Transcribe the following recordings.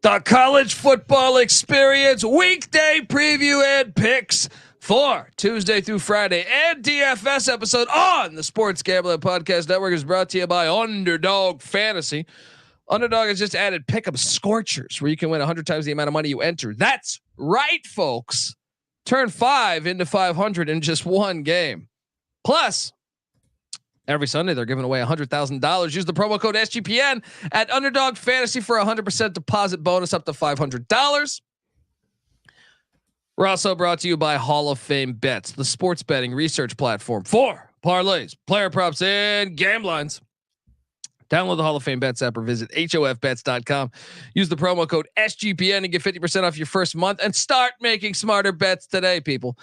The college football experience weekday preview and picks for Tuesday through Friday and DFS episode on the Sports Gambling Podcast Network is brought to you by Underdog Fantasy. Underdog has just added pick'em scorchers where you can win 100 times the amount of money you enter. That's right, folks. Turn 5 into 500 in just one game. Plus, every Sunday, they're giving away $100,000. Use the promo code SGPN at Underdog Fantasy for a 100% deposit bonus up to $500. We're also brought to you by Hall of Fame Bets, the sports betting research platform for parlays, player props, and game lines. Download the Hall of Fame Bets app or visit HOFBets.com. Use the promo code SGPN and get 50% off your first month and start making smarter bets today, people.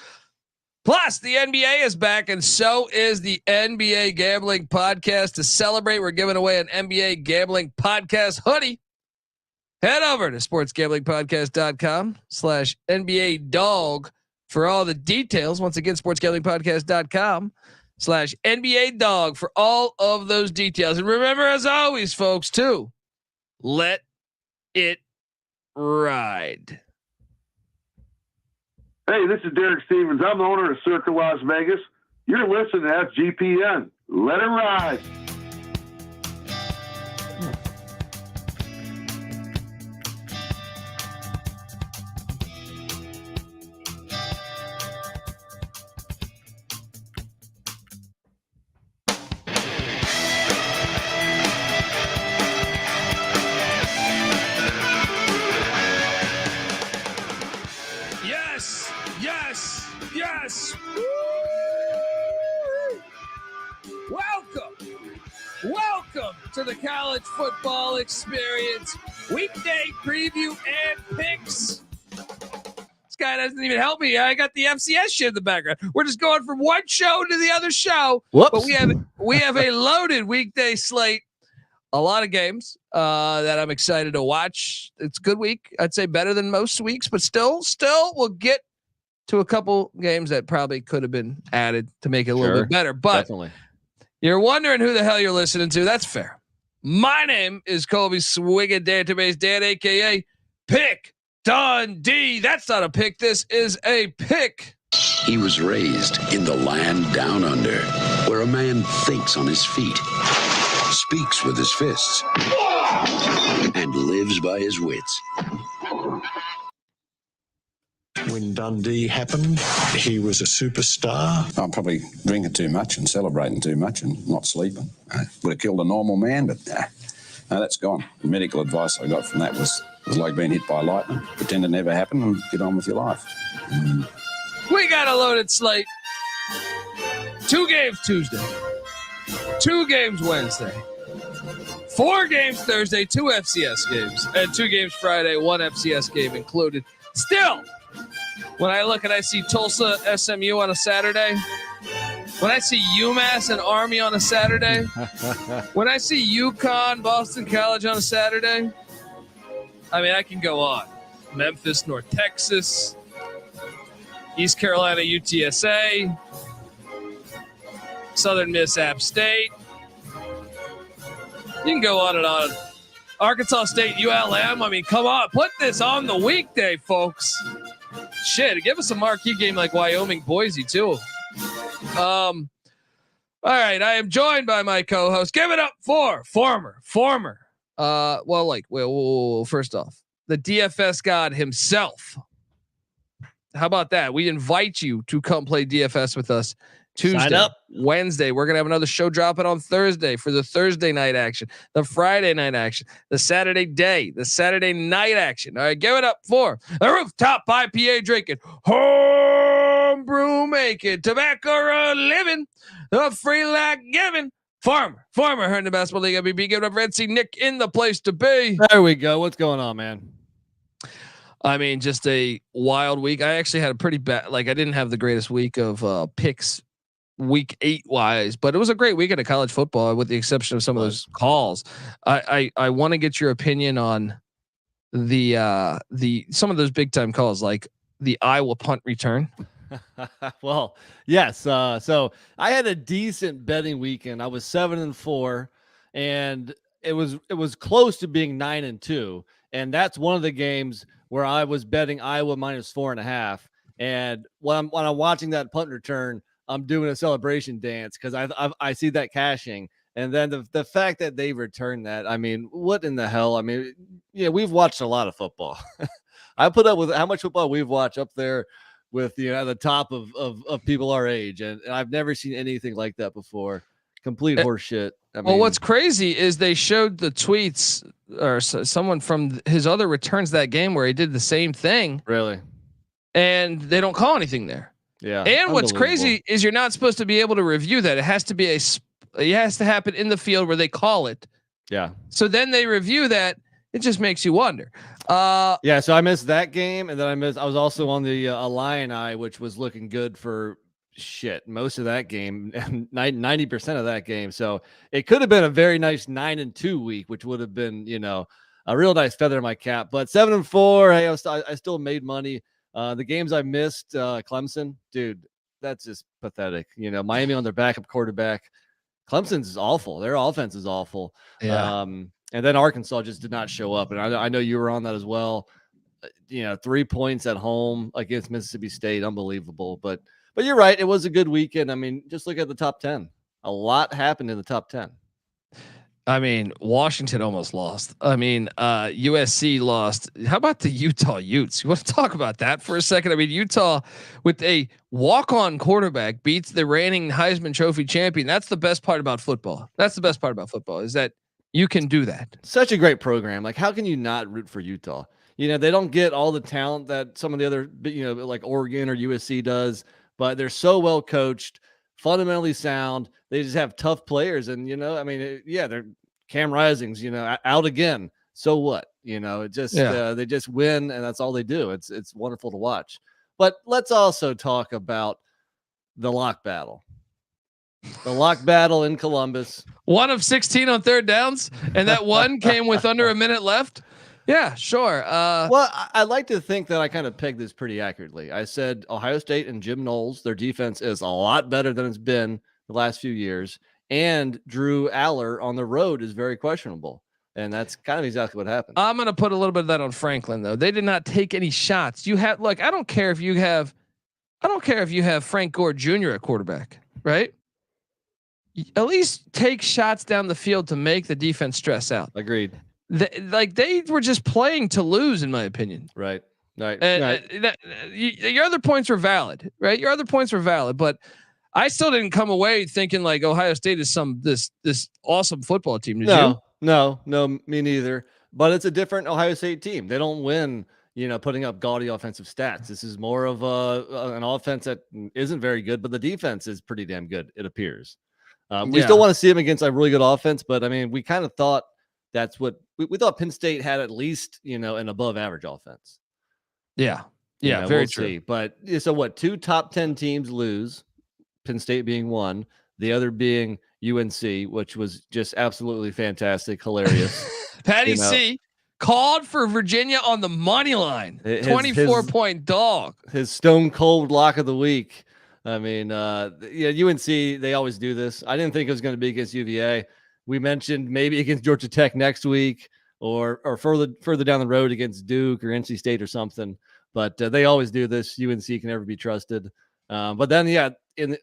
Plus, the NBA is back, and so is the NBA Gambling Podcast. To celebrate, we're giving away an NBA Gambling Podcast hoodie. Head over to sportsgamblingpodcast.com/NBA dog for all the details. Once again, sportsgamblingpodcast.com/NBA dog for all of those details. And remember, as always, folks, too, let it ride. Hey, this is Derek Stevens. I'm the owner of Circa Las Vegas. You're listening to SGPN. Let it ride. Yes. Welcome to the college football experience. Weekday preview and picks. This guy doesn't even help me. I got the FCS shit in the background. We're just going from one show to the other show. Whoops. But we have a loaded weekday slate. A lot of games that I'm excited to watch. It's a good week. I'd say better than most weeks, but still we'll get to a couple games that probably could have been added to make it a little bit better. But definitely. You're wondering who the hell you're listening to. That's fair. My name is Colby Swigga Database Dan, a.k.a. Pick Dundee. That's not a pick. This is a pick. He was raised in the land down under, where a man thinks on his feet, speaks with his fists, and lives by his wits. When Dundee happened, he was a superstar. I'm probably drinking too much and celebrating too much and not sleeping. I would have killed a normal man, but no, that's gone. The medical advice I got from that was like being hit by lightning. Pretend it never happened and get on with your life. We got a loaded slate. 2 games Tuesday. 2 games Wednesday. 4 games Thursday, 2 FCS games. And 2 games Friday, 1 FCS game included. Still, when I look and I see Tulsa SMU on a Saturday, when I see UMass and Army on a Saturday, when I see UConn, Boston College on a Saturday, I mean, I can go on. Memphis, North Texas, East Carolina, UTSA, Southern Miss, App State. You can go on and on. Arkansas State, ULM. I mean, come on. Put this on the weekday, folks. Shit, give us a marquee game like Wyoming, Boise, too. All right, I am joined by my co-host. Give it up for former. First off, the DFS god himself. How about that? We invite you to come play DFS with us Tuesday, Sign up. Wednesday. We're going to have another show dropping on Thursday for the Thursday night action, the Friday night action, the Saturday night action. All right, give it up for the rooftop IPA drinking, homebrew making, tobacco living, the free like giving, former Herndon Basketball League MVP. Give it up, Red Sea Nick in the place to be. There we go. What's going on, man? I mean, just a wild week. I actually had a pretty bad, I didn't have the greatest week of picks week 8 wise, but it was a great weekend of college football with the exception of some of those calls. I want to get your opinion on the some of those big time calls, like the Iowa punt return. Well, yes. So I had a decent betting weekend. I was 7-4 and it was close to being 9-2. And that's one of the games where I was betting Iowa -4.5. And when I'm watching that punt return, I'm doing a celebration dance because I see that cashing. And then the fact that they returned that, I mean, what in the hell? I mean, yeah, we've watched a lot of football. I put up with how much football we've watched up there with the top of people our age, and I've never seen anything like that before. Complete horseshit. Well, what's crazy is they showed the tweets or someone from his other returns that game where he did the same thing. Really? And they don't call anything there. Yeah. And what's crazy is you're not supposed to be able to review that. It has to be it has to happen in the field where they call it. Yeah. So then they review that. It just makes you wonder. Yeah. So I missed that game, and then I was also on the Illini, which was looking good for shit most of that game, 90% of that game. So it could have been a very nice 9-2 week, which would have been a real nice feather in my cap. But 7-4, hey, I still made money. The games I missed, Clemson, dude, that's just pathetic. Miami on their backup quarterback. Clemson's is awful. Their offense is awful. Yeah. And then Arkansas just did not show up. And I know you were on that as well. 3 points at home against Mississippi State, unbelievable. But you're right. It was a good weekend. I mean, just look at the top 10. A lot happened in the top 10. I mean, Washington almost lost. I mean, USC lost. How about the Utah Utes? You want to talk about that for a second? I mean, Utah with a walk-on quarterback beats the reigning Heisman Trophy champion. That's the best part about football. That's the best part about football is that you can do that. Such a great program. Like, how can you not root for Utah? They don't get all the talent that some of the other, like Oregon or USC does, but they're so well coached, fundamentally sound. They just have tough players. And, they're Cam Rising's, out again. So what? It just, they just win, and that's all they do. It's wonderful to watch. But let's also talk about the lock battle. The lock battle in Columbus. 1 of 16 on third downs, and that one came with under a minute left. Yeah, sure. Well, I like to think that I kind of pegged this pretty accurately. I said Ohio State and Jim Knowles, their defense is a lot better than it's been the last few years. And Drew Aller on the road is very questionable. And that's kind of exactly what happened. I'm going to put a little bit of that on Franklin, though. They did not take any shots. You have, I don't care if you have Frank Gore Jr. at quarterback, right? At least take shots down the field to make the defense stress out. Agreed. They were just playing to lose, in my opinion. Right. Right. Your other points were valid, right? Your other points were valid, but I still didn't come away thinking like Ohio State is this awesome football team. Did you? No, me neither. But it's a different Ohio State team. They don't win, putting up gaudy offensive stats. This is more of an offense that isn't very good, but the defense is pretty damn good. It appears. We still want to see them against a really good offense, but I mean, we kind of thought that's what we thought. Penn State had at least, an above average offense. Yeah. Yeah. Very we'll true. See. But so what? 2 top 10 teams lose. Penn State being one, the other being UNC, which was just absolutely fantastic, hilarious. Patty C called for Virginia on the money line. 24-point dog. His stone cold lock of the week. I mean, UNC, they always do this. I didn't think it was going to be against UVA. We mentioned maybe against Georgia Tech next week or further down the road against Duke or NC State or something. But they always do this. UNC can never be trusted. But then, in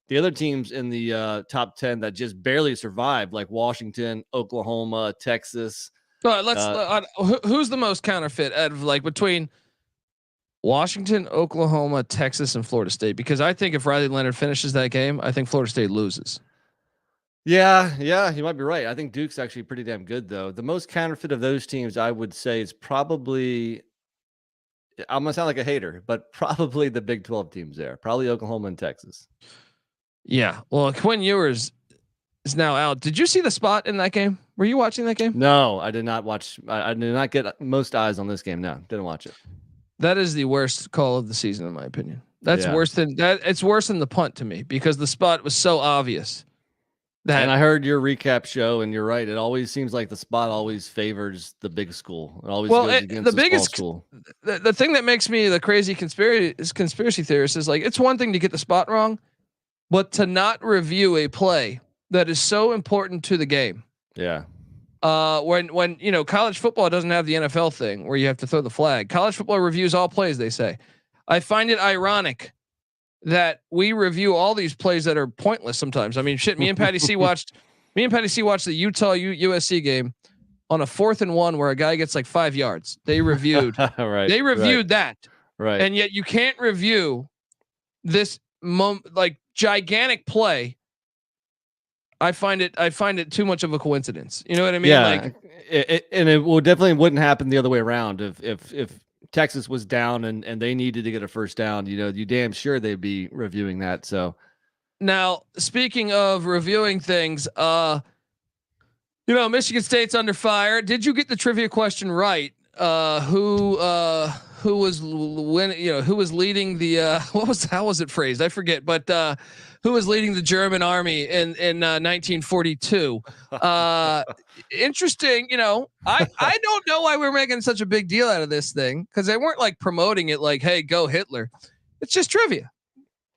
the other teams in the top 10 that just barely survived, like Washington, Oklahoma, Texas. Who's the most counterfeit out of between Washington, Oklahoma, Texas, and Florida State? Because I think if Riley Leonard finishes that game, I think Florida State loses. Yeah, you might be right. I think Duke's actually pretty damn good, though. The most counterfeit of those teams, I would say, is probably, I'm going to sound like a hater, but probably the Big 12 teams there. Probably Oklahoma and Texas. Yeah. Well, Quinn Ewers is now out. Did you see the spot in that game? Were you watching that game? No, I did not watch. I did not get most eyes on this game. No, didn't watch it. That is the worst call of the season, in my opinion. That's worse than that. It's worse than the punt to me because the spot was so obvious. And I heard your recap show, and you're right. It always seems like the spot always favors the big school. It always goes against the biggest small school. The thing that makes me the crazy conspiracy theorist is it's one thing to get the spot wrong, but to not review a play that is so important to the game. Yeah. When college football doesn't have the NFL thing where you have to throw the flag. College football reviews all plays. They say. I find it ironic that we review all these plays that are pointless sometimes. I mean, shit. Me and Patty C watched the Utah USC game on a 4th and 1 where a guy gets like 5 yards. They reviewed. Right. They reviewed that. Right. And yet you can't review this like gigantic play. I find it too much of a coincidence. You know what I mean? Yeah. Like, it definitely wouldn't happen the other way around if Texas was down and they needed to get a first down. You damn sure they'd be reviewing that. So now, speaking of reviewing things, Michigan State's under fire. Did you get the trivia question right? Who was leading the how was it phrased? I forget, but who was leading the German army in 1942? Interesting. I don't know why we're making such a big deal out of this thing, because they weren't like promoting it like, hey, go Hitler. It's just trivia.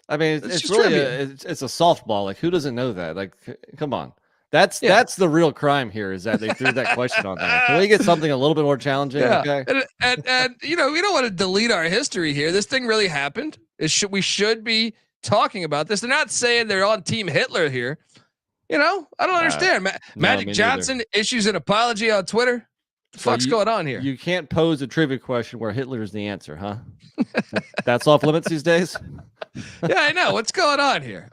I mean, it's really it's a softball. Like, who doesn't know that? Like, come on. That's the real crime here, is that they threw that question on there. Can we get something a little bit more challenging? Yeah. Okay. And we don't want to delete our history here. This thing really happened. We should be talking about this. They're not saying they're on Team Hitler here. I don't understand. Magic Johnson issues an apology on Twitter. What the fuck's going on here? You can't pose a trivia question where Hitler is the answer, huh? That's off limits these days. Yeah, I know. What's going on here?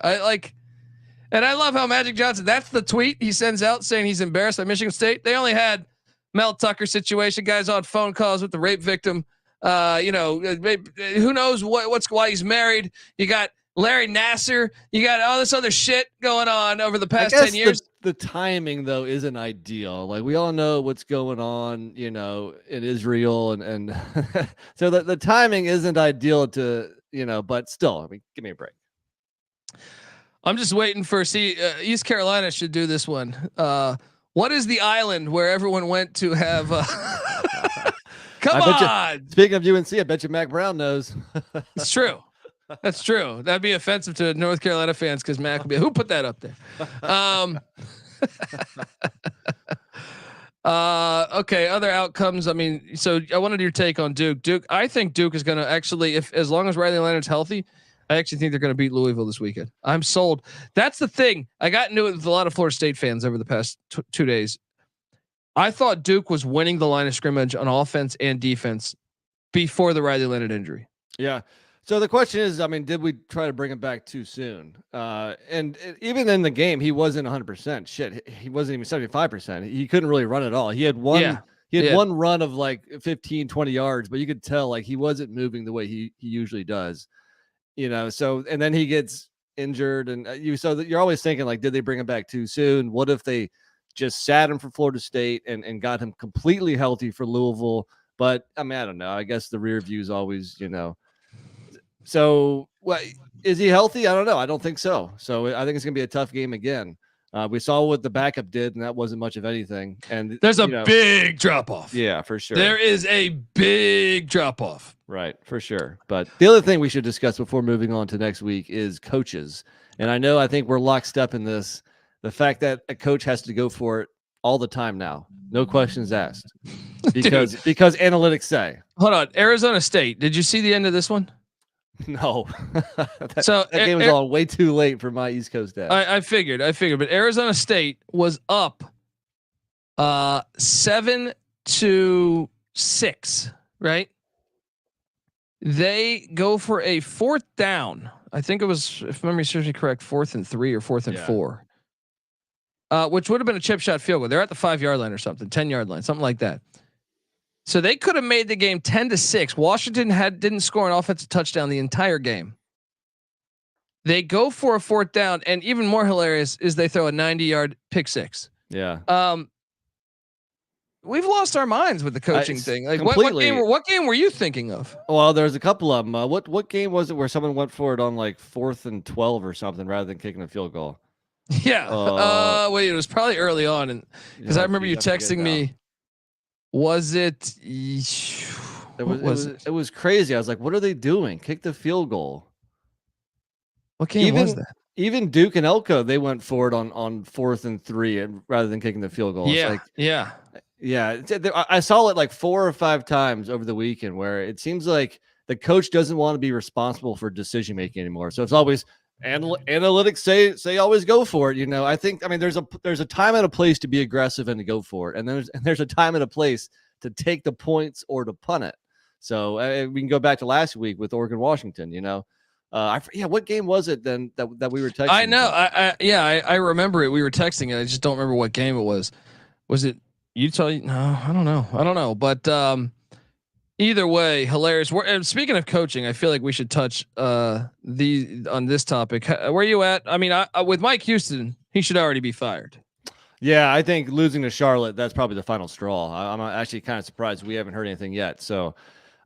And I love how Magic Johnson, that's the tweet he sends out saying he's embarrassed by Michigan State. They only had Mel Tucker situation, guys on phone calls with the rape victim. Who knows why he's married. You got Larry Nasser. You got all this other shit going on over the past 10 years. The timing, though, isn't ideal. Like, we all know what's going on, in Israel. And so the timing isn't ideal but still, I mean, give me a break. I'm just waiting for East Carolina should do this one. What is the island where everyone went to have? Come on. Speaking of UNC, I bet you Mac Brown knows. It's true. That's true. That'd be offensive to North Carolina fans because Mac would be. Who put that up there? Okay. Other outcomes. I mean, so I wanted your take on Duke. I think Duke is going to actually, as long as Riley Leonard's healthy, I actually think they're going to beat Louisville this weekend. I'm sold. That's the thing. I got into it with a lot of Florida State fans over the past 2 days. I thought Duke was winning the line of scrimmage on offense and defense before the Riley Leonard injury. Yeah. So the question is, I mean, did we try to bring him back too soon? And even in the game, he wasn't 100%. Shit, he wasn't even 75%. He couldn't really run at all. He had one. He had one run of like 15, 20 yards, but you could tell like he wasn't moving the way he usually does. So, and then he gets injured, and you're always thinking like, did they bring him back too soon? What if they just sat him for Florida State and got him completely healthy for Louisville? But I mean, I don't know. I guess the rear view is always, So, is he healthy? I don't know. I don't think so. So I think it's gonna be a tough game again. We saw what the backup did, and that wasn't much of anything. And there's a big drop off. Yeah, for sure. There is a big drop off. Right, for sure. But the other thing we should discuss before moving on to next week is coaches. And I think we're lockstep in this. The fact that a coach has to go for it all the time now, no questions asked, because analytics say. Hold on, Arizona State. Did you see the end of this one? No. that game was on way too late for my East Coast dad. I figured, but Arizona State was up 7-6, right? They go for a 4th down. I think it was, if memory serves me correct, 4th and 3 or 4th and 4. Which would have been a chip shot field goal. They're at the 5-yard line or something, 10-yard line, something like that. So they could have made the game 10-6. Washington didn't score an offensive touchdown the entire game. They go for a 4th down, and even more hilarious is they throw a 90-yard pick six. Yeah. We've lost our minds with the coaching thing. Like what game were you thinking of? Well, there's a couple of them. What game was it where someone went for it on like 4th and 12 or something rather than kicking a field goal? Yeah. Wait, it was probably early on, and because I remember you texting me. Was it? It was crazy. I was like, "What are they doing? Kick the field goal." What game was that? Even Duke and Elko, they went for it on 4th and 3 and rather than kicking the field goal. Yeah, It's like, yeah. yeah. I saw it like 4 or 5 times over the weekend where it seems like the coach doesn't want to be responsible for decision making anymore. So it's always analytics say always go for it. I mean there's a time and a place to be aggressive and to go for it, and there's a time and a place to take the points or to punt it. So we can go back to last week with Oregon Washington. What game was it then that we were texting? I know. I remember it. We were texting it. I just don't remember what game it was. Was it Utah? No, I don't know. But either way, hilarious. And speaking of coaching, I feel like we should touch on this topic. Where are you at? I mean, with Mike Houston, he should already be fired. Yeah, I think losing to Charlotte, that's probably the final straw. I'm actually kind of surprised we haven't heard anything yet. So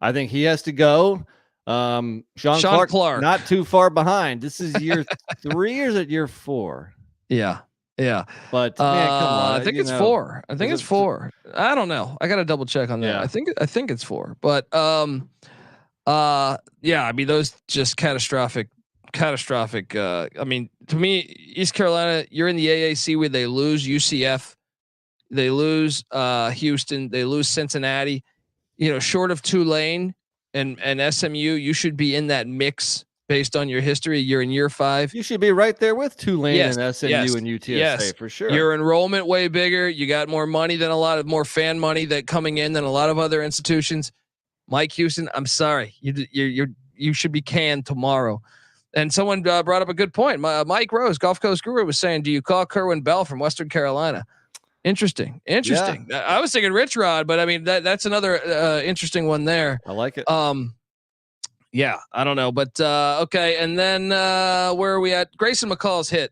I think he has to go. Sean Clark, not too far behind. This is year 3 or is it year 4? Yeah. But man, come on. I think it's 4. I think it's 4. I don't know. I got to double check on that. Yeah. I think it's 4. But yeah, I mean those just catastrophic. I mean, to me, East Carolina, you're in the AAC where they lose UCF, they lose Houston, they lose Cincinnati. Short of Tulane and SMU, you should be in that mix based on your history. You're in year 5. You should be right there with Tulane and SMU and UTSA for sure. Your enrollment way bigger. You got more money than more fan money that coming in than a lot of other institutions. Mike Houston, I'm sorry, you should be canned tomorrow. And someone brought up a good point. Mike Rose, Gulf Coast Guru, was saying, "Do you call Kerwin Bell from Western Carolina?" Interesting. Yeah. I was thinking Rich Rod, but I mean that's another interesting one there. I like it. Yeah, I don't know, but okay. And then where are we at? Grayson McCall's hit.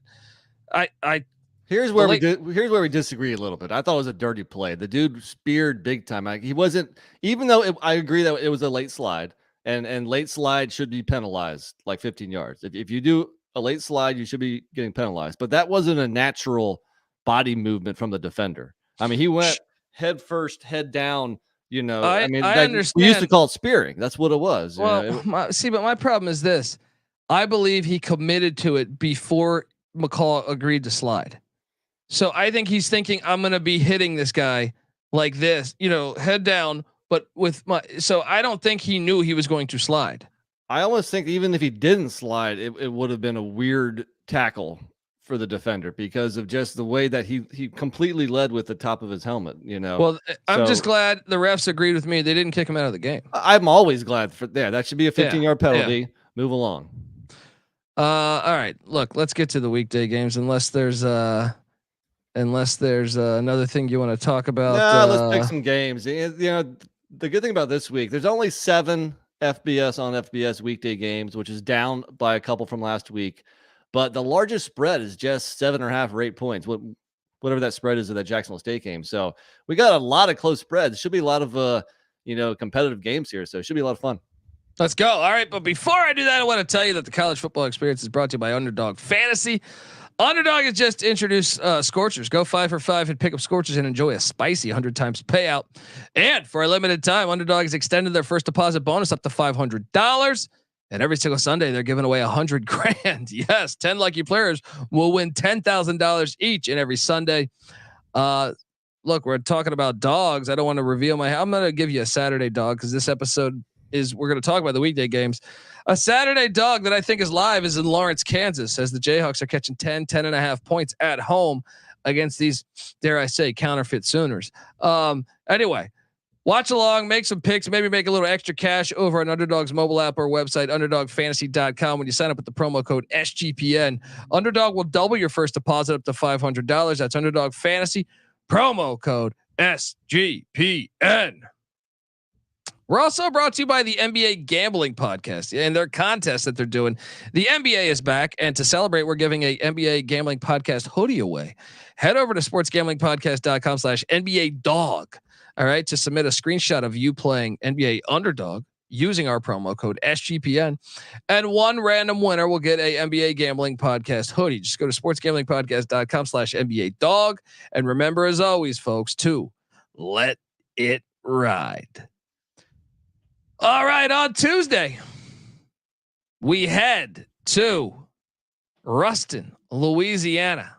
Here's where we disagree a little bit. I thought it was a dirty play. The dude speared big time. He wasn't, even though I agree that it was a late slide. And late slide should be penalized like 15 yards. If you do a late slide, you should be getting penalized. But that wasn't a natural body movement from the defender. I mean, he went head first, head down. I understand. We used to call it spearing. That's what it was. Well, but my problem is this. I believe he committed to it before McCall agreed to slide. So I think he's thinking, I'm going to be hitting this guy like this, head down. But so I don't think he knew he was going to slide. I almost think even if he didn't slide, it would have been a weird tackle for the defender because of just the way that he completely led with the top of his helmet. Well, I'm just glad the refs agreed with me. They didn't kick him out of the game. I'm always glad for that. That should be a 15-yard penalty. Yeah. Move along. All right. Look, let's get to the weekday games. Unless there's another thing you want to talk about. No, let's pick some games. The good thing about this week, there's only 7 FBS on FBS weekday games, which is down by a couple from last week. But the largest spread is just 7.5 or 8 points, whatever that spread is of that Jacksonville State game. So we got a lot of close spreads. Should be a lot of competitive games here. So it should be a lot of fun. Let's go. All right, but before I do that, I want to tell you that the college football experience is brought to you by Underdog Fantasy. Underdog has just introduced Scorchers. Go 5 for 5 and pick up Scorchers and enjoy a spicy 100 times payout. And for a limited time, Underdog has extended their first deposit bonus up to $500. And every single Sunday, they're giving away $100,000. Yes, 10 lucky players will win $10,000 each and every Sunday. Look, we're talking about dogs. I don't want to reveal I'm going to give you a Saturday dog because this episode we're going to talk about the weekday games. A Saturday dog that I think is live is in Lawrence, Kansas, as the Jayhawks are catching 10.5 points at home against these, dare I say, counterfeit Sooners. Anyway, watch along, make some picks, maybe make a little extra cash over on Underdog's mobile app or website, underdogfantasy.com. When you sign up with the promo code SGPN, Underdog will double your first deposit up to $500. That's Underdog Fantasy, promo code SGPN. We're also brought to you by the NBA Gambling Podcast and their contest that they're doing. The NBA is back, and to celebrate, we're giving a NBA Gambling Podcast hoodie away. Head over to sportsgamblingpodcast.com/NBA dog. All right, to submit a screenshot of you playing NBA Underdog using our promo code SGPN, and one random winner will get a NBA Gambling Podcast hoodie. Just go to sportsgamblingpodcast.com/NBA dog, and remember, as always, folks, to let it ride. All right, on Tuesday, we head to Ruston, Louisiana,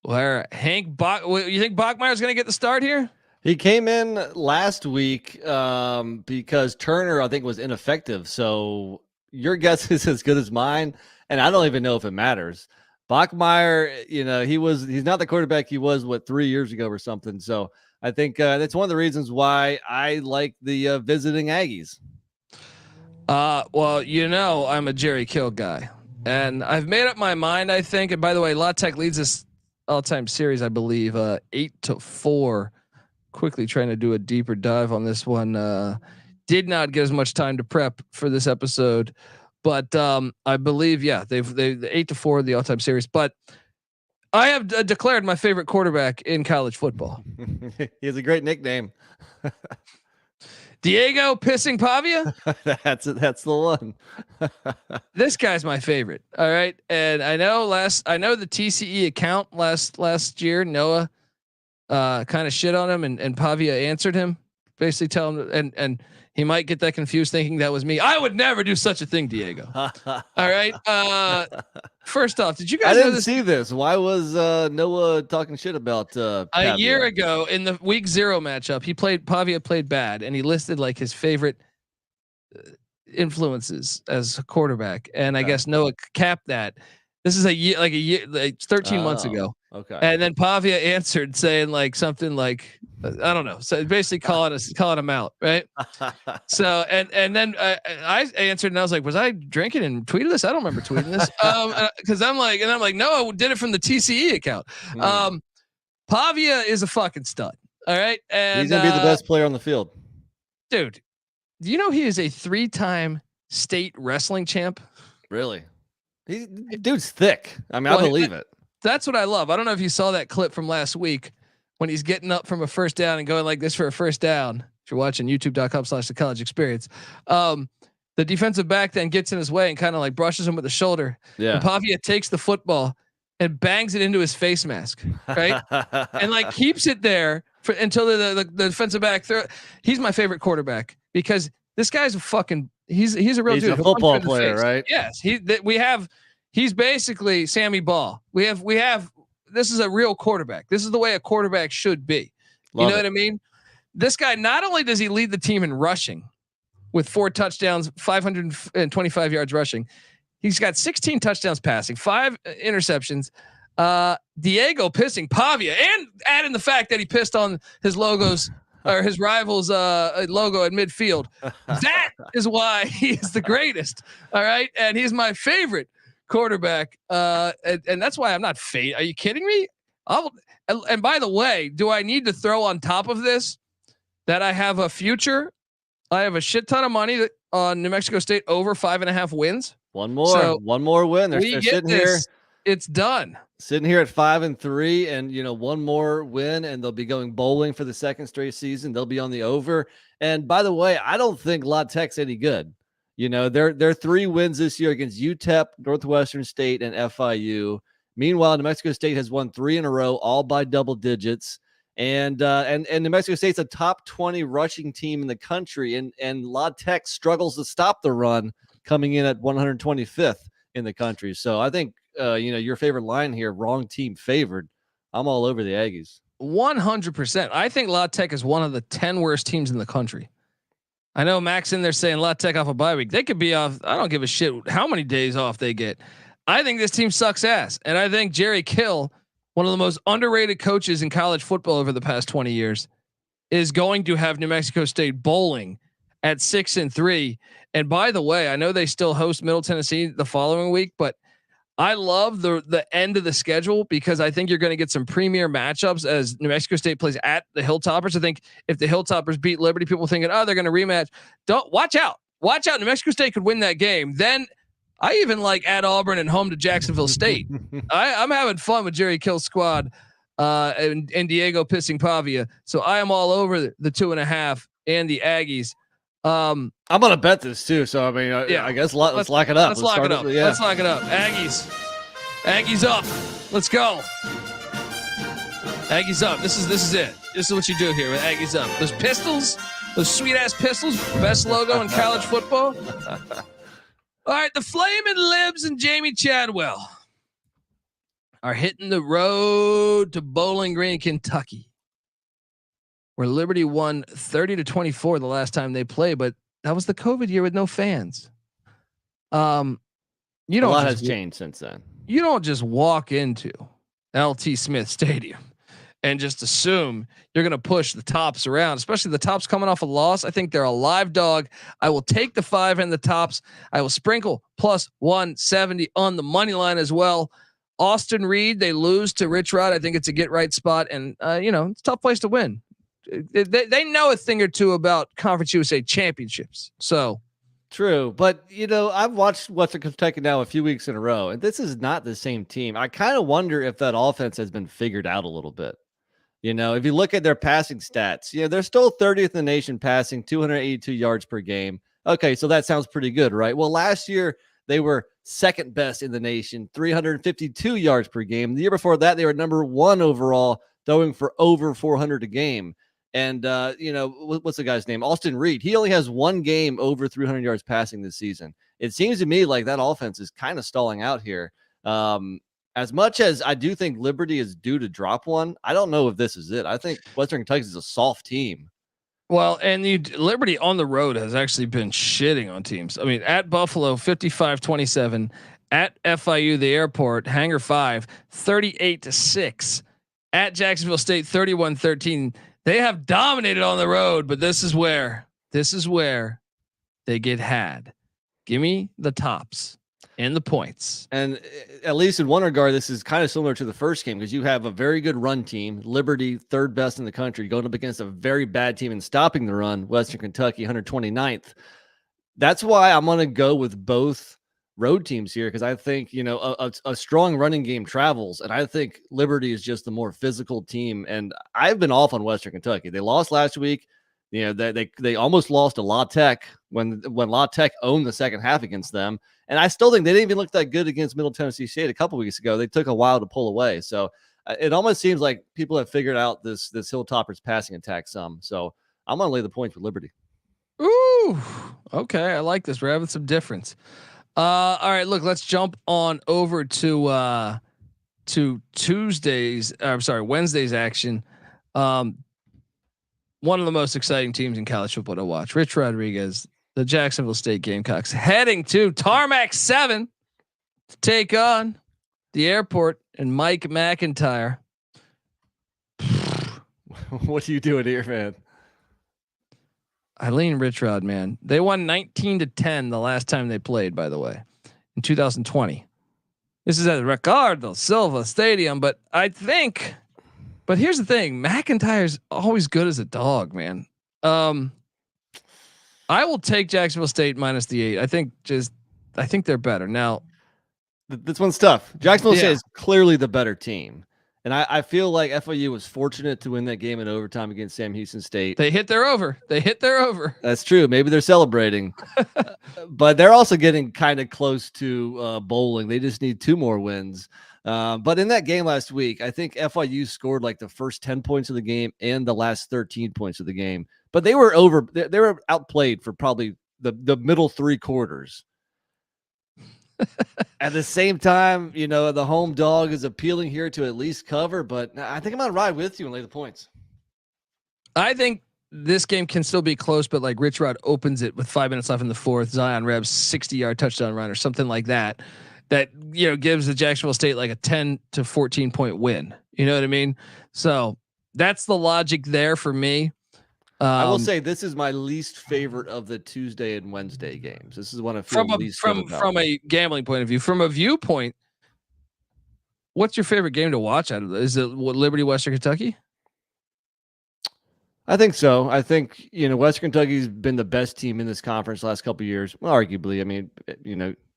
where you think Bachmeier's going to get the start here? He came in last week because Turner, I think, was ineffective. So your guess is as good as mine, and I don't even know if it matters. Bachmeier, he's not the quarterback he was 3 years ago or something. So I think that's one of the reasons why I like the visiting Aggies. Well, I'm a Jerry Kill guy, and I've made up my mind. I think, and by the way, La Tech leads this all-time series, I believe, 8-4. Quickly trying to do a deeper dive on this one. Did not get as much time to prep for this episode, but I believe, they've 8-4 the all-time series. But I have declared my favorite quarterback in college football. He has a great nickname. Diego Pissing Pavia. That's the one. This guy's my favorite. All right. And I know the TCE account last year, Noah kind of shit on him and Pavia answered him, basically telling him, and he might get that confused thinking that was me. I would never do such a thing, Diego. All right. First off, did you guys know this? See this? Why was Noah talking shit about a year ago in the week 0 matchup? Pavia played bad, and he listed like his favorite influences as a quarterback, and I guess Noah capped that. This is a year, 13 months ago. Okay. And then Pavia answered saying like something like, I don't know. So basically calling him out. Right. So, and then I answered and I was like, was I drinking and tweeted this? I don't remember tweeting this. Cause I'm like, no, I did it from the TCE account. Pavia is a fucking stud. All right. And he's going to be the best player on the field. Dude, do you know he is a 3-time state wrestling champ? Really? Dude's thick. I mean, I believe it. That's what I love. I don't know if you saw that clip from last week when he's getting up from a first down and going like this for a first down. If you're watching youtube.com/the college experience, the defensive back then gets in his way and kind of like brushes him with the shoulder. Yeah. And Pavia takes the football and bangs it into his face mask. Right. And like keeps it there until the defensive back throw. He's my favorite quarterback because this guy's he's a real dude. He's a football player, right? Yes. He's basically Sammy Ball. We have, this is a real quarterback. This is the way a quarterback should be. Love what I mean? This guy, not only does he lead the team in rushing with 4 touchdowns, 525 yards rushing, he's got 16 touchdowns passing, 5 interceptions. Diego Pissing Pavia, and adding the fact that he pissed on his logos or his rivals logo at midfield. That is why he is the greatest. All right. And he's my favorite quarterback. And that's why I'm not fade. Are you kidding me? And by the way, do I need to throw on top of this that I have a future? I have a shit ton of money on New Mexico State over 5.5 wins. One more win. They're sitting here. It's done. Sitting here at 5-3, and one more win, and they'll be going bowling for the second straight season. They'll be on the over. And by the way, I don't think La Tech's any good. They're 3 wins this year against UTEP, Northwestern State, and FIU. Meanwhile, New Mexico State has won 3 in a row, all by double digits. And New Mexico State's a top 20 rushing team in the country, and La Tech struggles to stop the run, coming in at 125th in the country. So I think your favorite line here, wrong team favored. I'm all over the Aggies. 100%. I think La Tech is one of the 10 worst teams in the country. I know Max in there saying La Tech off a bye week. They could be off. I don't give a shit how many days off they get. I think this team sucks ass. And I think Jerry Kill, one of the most underrated coaches in college football over the past 20 years, is going to have New Mexico State bowling at 6-3. And by the way, I know they still host Middle Tennessee the following week, but I love the end of the schedule because I think you're going to get some premier matchups as New Mexico State plays at the Hilltoppers. I think if the Hilltoppers beat Liberty, people thinking, oh, they're going to rematch. Don't watch out. New Mexico State could win that game. Then I even like at Auburn and home to Jacksonville State. I'm having fun with Jerry Kill's squad and Diego Pissing Pavia. So I am all over the 2.5 and the Aggies. I'm gonna bet this too. So I mean, I guess let's lock it up. Let's lock it up. Let's lock it up. Aggies up. Let's go. Aggies up. This is it. This is what you do here with Aggies up. Those pistols, those sweet ass pistols, best logo in college football. All right, the Flamin' Libs and Jamie Chadwell are hitting the road to Bowling Green, Kentucky, where Liberty won 30-24 the last time they played, but that was the COVID year with no fans. You A don't lot just has changed since then. You don't just walk into LT Smith Stadium and just assume you're going to push the Tops around, especially the Tops coming off a loss. I think they're a live dog. I will take the 5 and the Tops. I will sprinkle plus 170 on the money line as well. Austin Reed, they lose to Rich Rod. I think it's a get right spot, and it's a tough place to win. They know a thing or two about Conference USA championships. So true, but I've watched Western Kentucky now a few weeks in a row, and this is not the same team. I kind of wonder if that offense has been figured out a little bit. If you look at their passing stats, they're still 30th in the nation passing, 282 yards per game. Okay, so that sounds pretty good, right? Well, last year they were second best in the nation, 352 yards per game. The year before that, they were number 1 overall, throwing for over 400 a game. And, what's the guy's name? Austin Reed. He only has 1 game over 300 yards passing this season. It seems to me like that offense is kind of stalling out here. As much as I do think Liberty is due to drop one, I don't know if this is it. I think Western Kentucky is a soft team. Well, and Liberty on the road has actually been shitting on teams. I mean, at Buffalo, 55-27. At FIU, the airport, Hangar 5, 38-6. At Jacksonville State, 31-13. They have dominated on the road, but this is where they get had. Give me the Tops and the points. And at least in one regard, this is kind of similar to the first game because you have a very good run team, Liberty, 3rd best in the country, going up against a very bad team and stopping the run, Western Kentucky, 129th. That's why I'm going to go with both road teams here because I think, a strong running game travels, and I think Liberty is just the more physical team. And I've been off on Western Kentucky. They lost last week. They almost lost to La Tech when La Tech owned the second half against them. And I still think they didn't even look that good against Middle Tennessee State a couple weeks ago. They took a while to pull away. So it almost seems like people have figured out this Hilltoppers passing attack some. So I'm going to lay the points with Liberty. Ooh, okay. I like this. We're having some difference. All right, look, let's jump on over to Wednesday's action. One of the most exciting teams in college football to watch. Rich Rodriguez, the Jacksonville State Gamecocks, heading to Tarmac 7 to take on the airport and Mike McIntyre. What are you doing here, man? Eileen Rich Rod, man. They won 19-10 the last time they played, by the way, in 2020. This is at Ricardo Silva Stadium, but here's the thing. McIntyre's always good as a dog, man. I will take Jacksonville State minus the 8. I think they're better. Now, this one's tough. Jacksonville State is clearly the better team. And I feel like FIU was fortunate to win that game in overtime against Sam Houston State. They hit their over. That's true. Maybe they're celebrating, but they're also getting kind of close to bowling. They just need 2 more wins. But in that game last week, I think FIU scored like the first 10 points of the game and the last 13 points of the game. But they were outplayed for probably the middle 3 quarters. At the same time, the home dog is appealing here to at least cover, but I think I'm going to ride with you and lay the points. I think this game can still be close, but like Rich Rod opens it with 5 minutes left in the 4th. Zion Rebs 60-yard touchdown run or something like that. That gives the Jacksonville State like a 10 to 14 point win. You know what I mean? So that's the logic there for me. I will say this is my least favorite of the Tuesday and Wednesday games. This is one of from a gambling point of view. From a viewpoint, what's your favorite game to watch out of this? Is it Liberty Western Kentucky? I think so. I think Western Kentucky's been the best team in this conference the last couple of years. Well, arguably, I mean,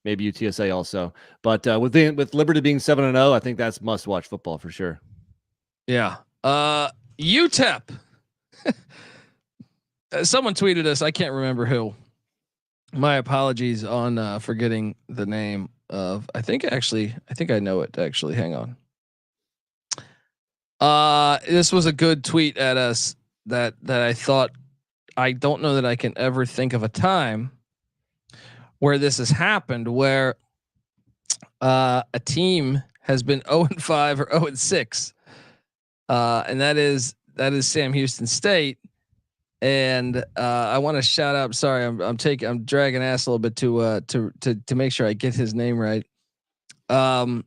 maybe UTSA also, but with Liberty being 7-0, I think that's must-watch football for sure. Yeah. UTEP. Someone tweeted us. I can't remember who. My apologies on forgetting the name of. I think I know it. Actually, hang on. This was a good tweet at us that I thought. I don't know that I can ever think of a time where this has happened, where a team has been 0-5 or 0-6, and that is Sam Houston State. And I want to shout out. Sorry, I'm dragging ass a little bit to make sure I get his name right. But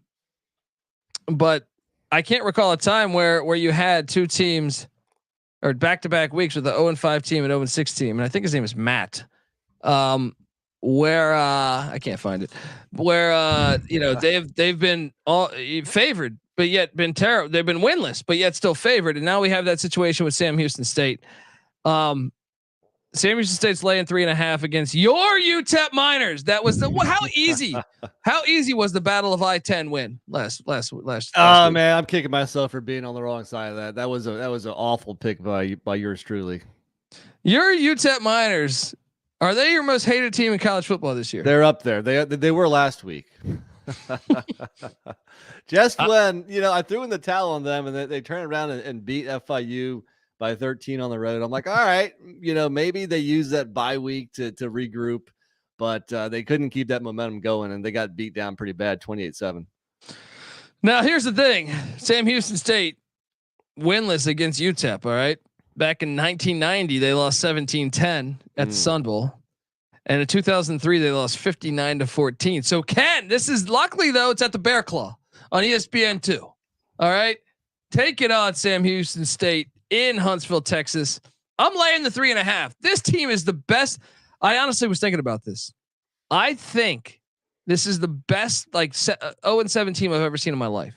I can't recall a time where you had two teams or back-to-back weeks with the 0-5 team and 0-6 team, and I think his name is Matt. Where I can't find it. Where they've been all favored, but yet been terrible. They've been winless, but yet still favored. And now we have that situation with Sam Houston State. Sam Houston State's laying 3.5 against your UTEP Miners. That was how easy was the Battle of I-10 win last week? Man, I'm kicking myself for being on the wrong side of that. That was an awful pick by yours truly. Your UTEP Miners, are they your most hated team in college football this year? They're up there. They were last week. Just when I threw in the towel on them and they turned around and beat FIU by 13 on the road. I'm like, all right, maybe they use that bye week to regroup, but they couldn't keep that momentum going and they got beat down pretty bad, 28-7. Now here's the thing: Sam Houston State winless against UTEP. All right, back in 1990 they lost 17-10 at the Sun Bowl, and in 2003 they lost 59-14. So Ken, this is luckily though it's at the Bear Claw on ESPN2. All right, take it on Sam Houston State in Huntsville, Texas. I'm laying the 3.5. This team is the best. I honestly was thinking about this. I think this is the best 0-7 team I've ever seen in my life.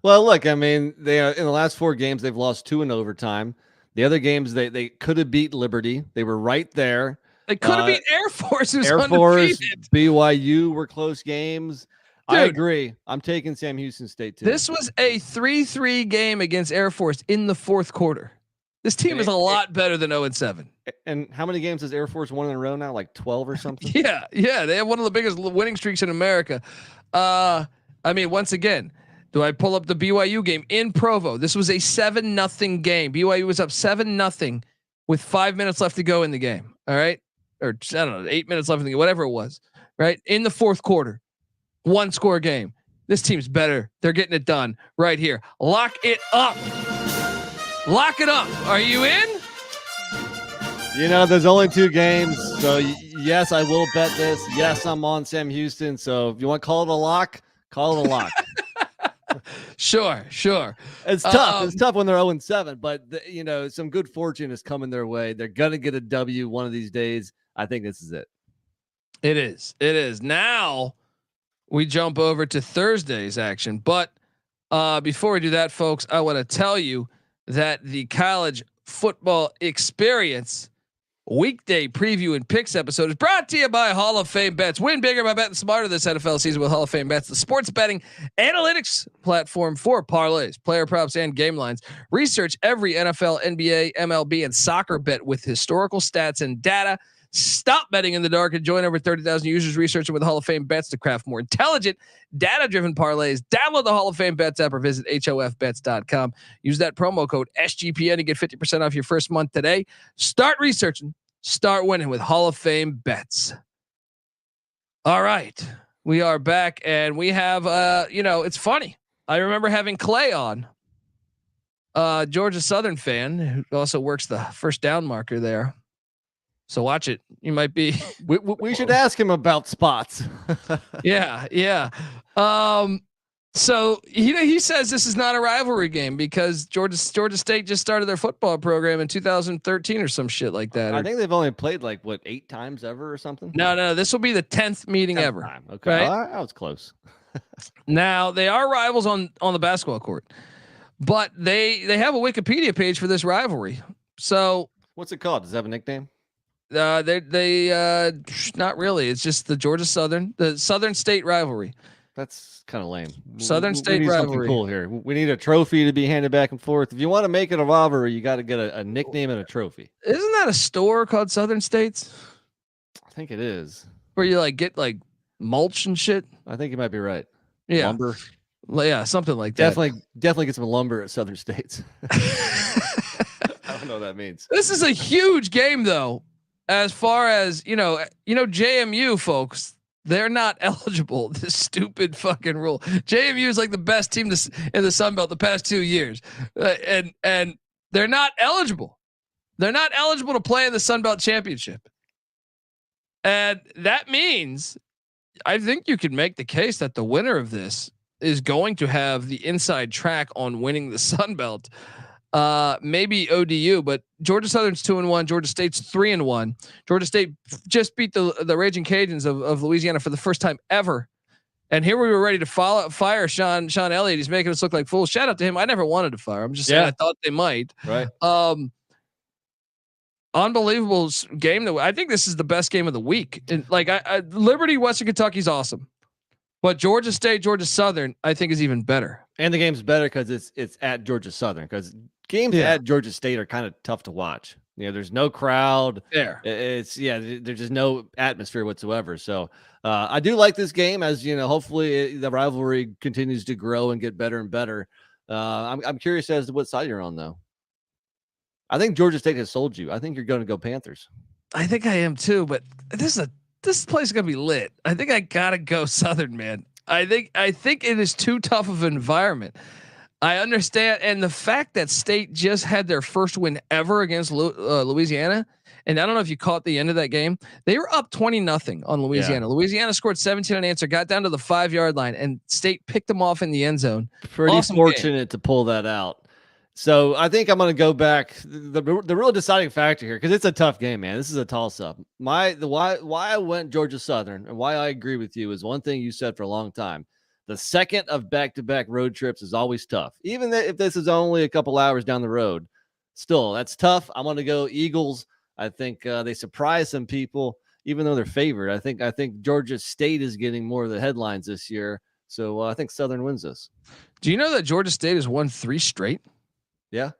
Well, look, I mean, they are in the last 4 games, they've lost 2 in overtime. The other games, they could have beat Liberty. They were right there. They could have beat Air Force. Air Force, BYU were close games. Dude, I agree. I'm taking Sam Houston State too. This was a 3-3 game against Air Force in the fourth quarter. This team is a lot better than 0-7. And how many games has Air Force won in a row now? Like 12 or something? Yeah. They have one of the biggest winning streaks in America. I mean, once again, do I pull up the BYU game in Provo? This was a 7-0 game. BYU was up 7-0 with 5 minutes left to go in the game. All right. Or I don't know, 8 minutes left in the game, whatever it was. Right. In the fourth quarter. 1-score game. This team's better. They're getting it done right here. Lock it up. Lock it up. Are you in? There's only 2 games. So yes, I will bet this. Yes, I'm on Sam Houston. So if you want to call it a lock, call it a lock. Sure. It's tough. It's tough when they're 0-7, but some good fortune is coming their way. They're going to get a W one of these days. I think this is it. It is. Now we jump over to Thursday's action. But before we do that, folks, I want to tell you that the college football experience weekday preview and picks episode is brought to you by Hall of Fame Bets. Win bigger by betting smarter this NFL season with Hall of Fame Bets, the sports betting analytics platform for parlays, player props, and game lines. Research every NFL, NBA, MLB, and soccer bet with historical stats and data. Stop betting in the dark and join over 30,000 users researching with Hall of Fame Bets to craft more intelligent, data-driven parlays. Download the Hall of Fame Bets app or visit hofbets.com. Use that promo code SGPN to get 50% off your first month today. Start researching, start winning with Hall of Fame Bets. All right, we are back and we have, it's funny. I remember having Clay on, Georgia Southern fan who also works the first down marker there. So watch it. You might be. We should ask him about spots. Yeah. So he says this is not a rivalry game because Georgia State just started their football program in 2013 or some shit like that. I think they've only played 8 times ever or something. No. This will be the 10th meeting ever. Time. Okay, right? That was close. Now they are rivals on the basketball court, but they have a Wikipedia page for this rivalry. So what's it called? Does it have a nickname? They not really. It's just the Southern State rivalry. That's kind of lame. Southern State we need rivalry. Cool here. We need a trophy to be handed back and forth. If you want to make it a rivalry, you got to get a nickname and a trophy. Isn't that a store called Southern States? I think it is. Where you get mulch and shit. I think you might be right. Yeah. Lumber. Yeah, something like that. Definitely get some lumber at Southern States. I don't know what that means. This is a huge game though. as far as JMU folks, they're not eligible. This stupid fucking rule. JMU is like the best team in the Sun Belt the past 2 years, and they're not eligible. They're not eligible to play in the Sun Belt Championship, and that means I think you could make the case that the winner of this is going to have the inside track on winning the Sun Belt. Maybe ODU, but Georgia Southern's 2-1. Georgia State's 3-1. Georgia State just beat the Raging Cajuns of Louisiana for the first time ever. And here we were ready to fire Sean Elliott. He's making us look like fools. Shout out to him. I never wanted to fire him. I'm just saying I thought they might. Right. Unbelievable game. I think this is the best game of the week. And like Liberty, Western Kentucky's awesome, but Georgia State, Georgia Southern, I think is even better. And the game's better because it's at Georgia Southern, because games at Georgia State are kind of tough to watch. There's no crowd there. There's just no atmosphere whatsoever. So I do like this game, as hopefully the rivalry continues to grow and get better and better. I'm curious as to what side you're on, though. I think Georgia State has sold you. I think you're going to go Panthers. I think I am too, but this place is going to be lit. I think I got to go Southern, man. I think it is too tough of an environment. I understand. And the fact that State just had their first win ever against Louisiana. And I don't know if you caught the end of that game. They were up 20-0 on Louisiana. Yeah. Louisiana scored 17 unanswered, got down to the 5-yard line, and State picked them off in the end zone. Pretty fortunate to pull that out. So I think I'm going to go back. The real deciding factor here, because it's a tough game, man. This is a toss up. Why I went Georgia Southern and why I agree with you is one thing you said for a long time. The second of back-to-back road trips is always tough. Even if this is only a couple hours down the road, still that's tough. I'm going to go Eagles. I think they surprise some people, even though they're favored. I think Georgia State is getting more of the headlines this year. So I think Southern wins this. Do you know that Georgia State has won 3 straight? Yeah,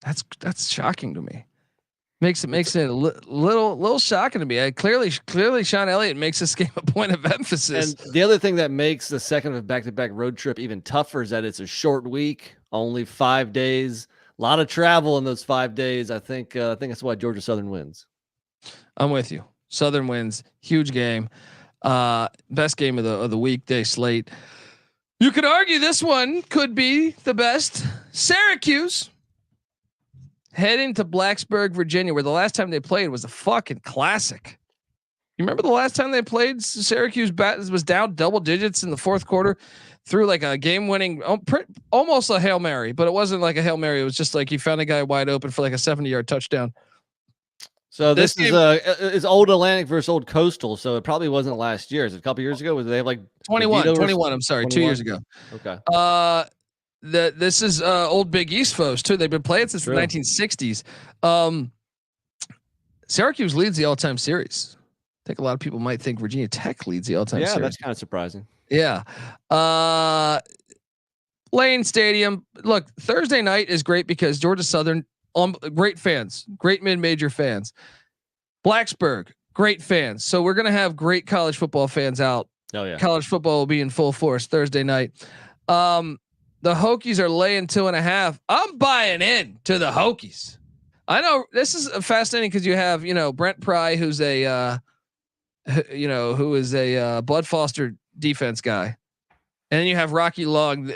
that's shocking to me. Makes it a little shocking to me. Clearly, Sean Elliott makes this game a point of emphasis. And the other thing that makes the second of back-to-back road trip even tougher is that it's a short week, only 5 days, a lot of travel in those 5 days. I think that's why Georgia Southern wins. I'm with you. Southern wins. Huge game. Best game of the weekday slate. You could argue this one could be the best. Syracuse heading to Blacksburg, Virginia, where the last time they played was a fucking classic. You remember the last time they played? Syracuse was down double digits in the fourth quarter, threw like a game-winning, almost a Hail Mary, but it wasn't like a Hail Mary. It was just like he found a guy wide open for like a 70-yard touchdown. So this is Old Atlantic versus Old Coastal. So it probably wasn't last year. Is it a couple years ago? Was they have like 21? I'm sorry, 21? 2 years ago. Okay. This is old Big East foes too. They've been playing since the 1960s. Syracuse leads the all-time series. I think a lot of people might think Virginia Tech leads the all-time series. Yeah, that's kind of surprising. Yeah. Lane Stadium. Look, Thursday night is great because Georgia Southern. Great fans, great mid-major fans. Blacksburg, great fans. So we're gonna have great college football fans out. Oh yeah, college football will be in full force Thursday night. The Hokies are laying 2.5. I'm buying in to the Hokies. I know this is fascinating because you have Brent Pry, who's a who is a Bud Foster defense guy. And then you have Rocky Long.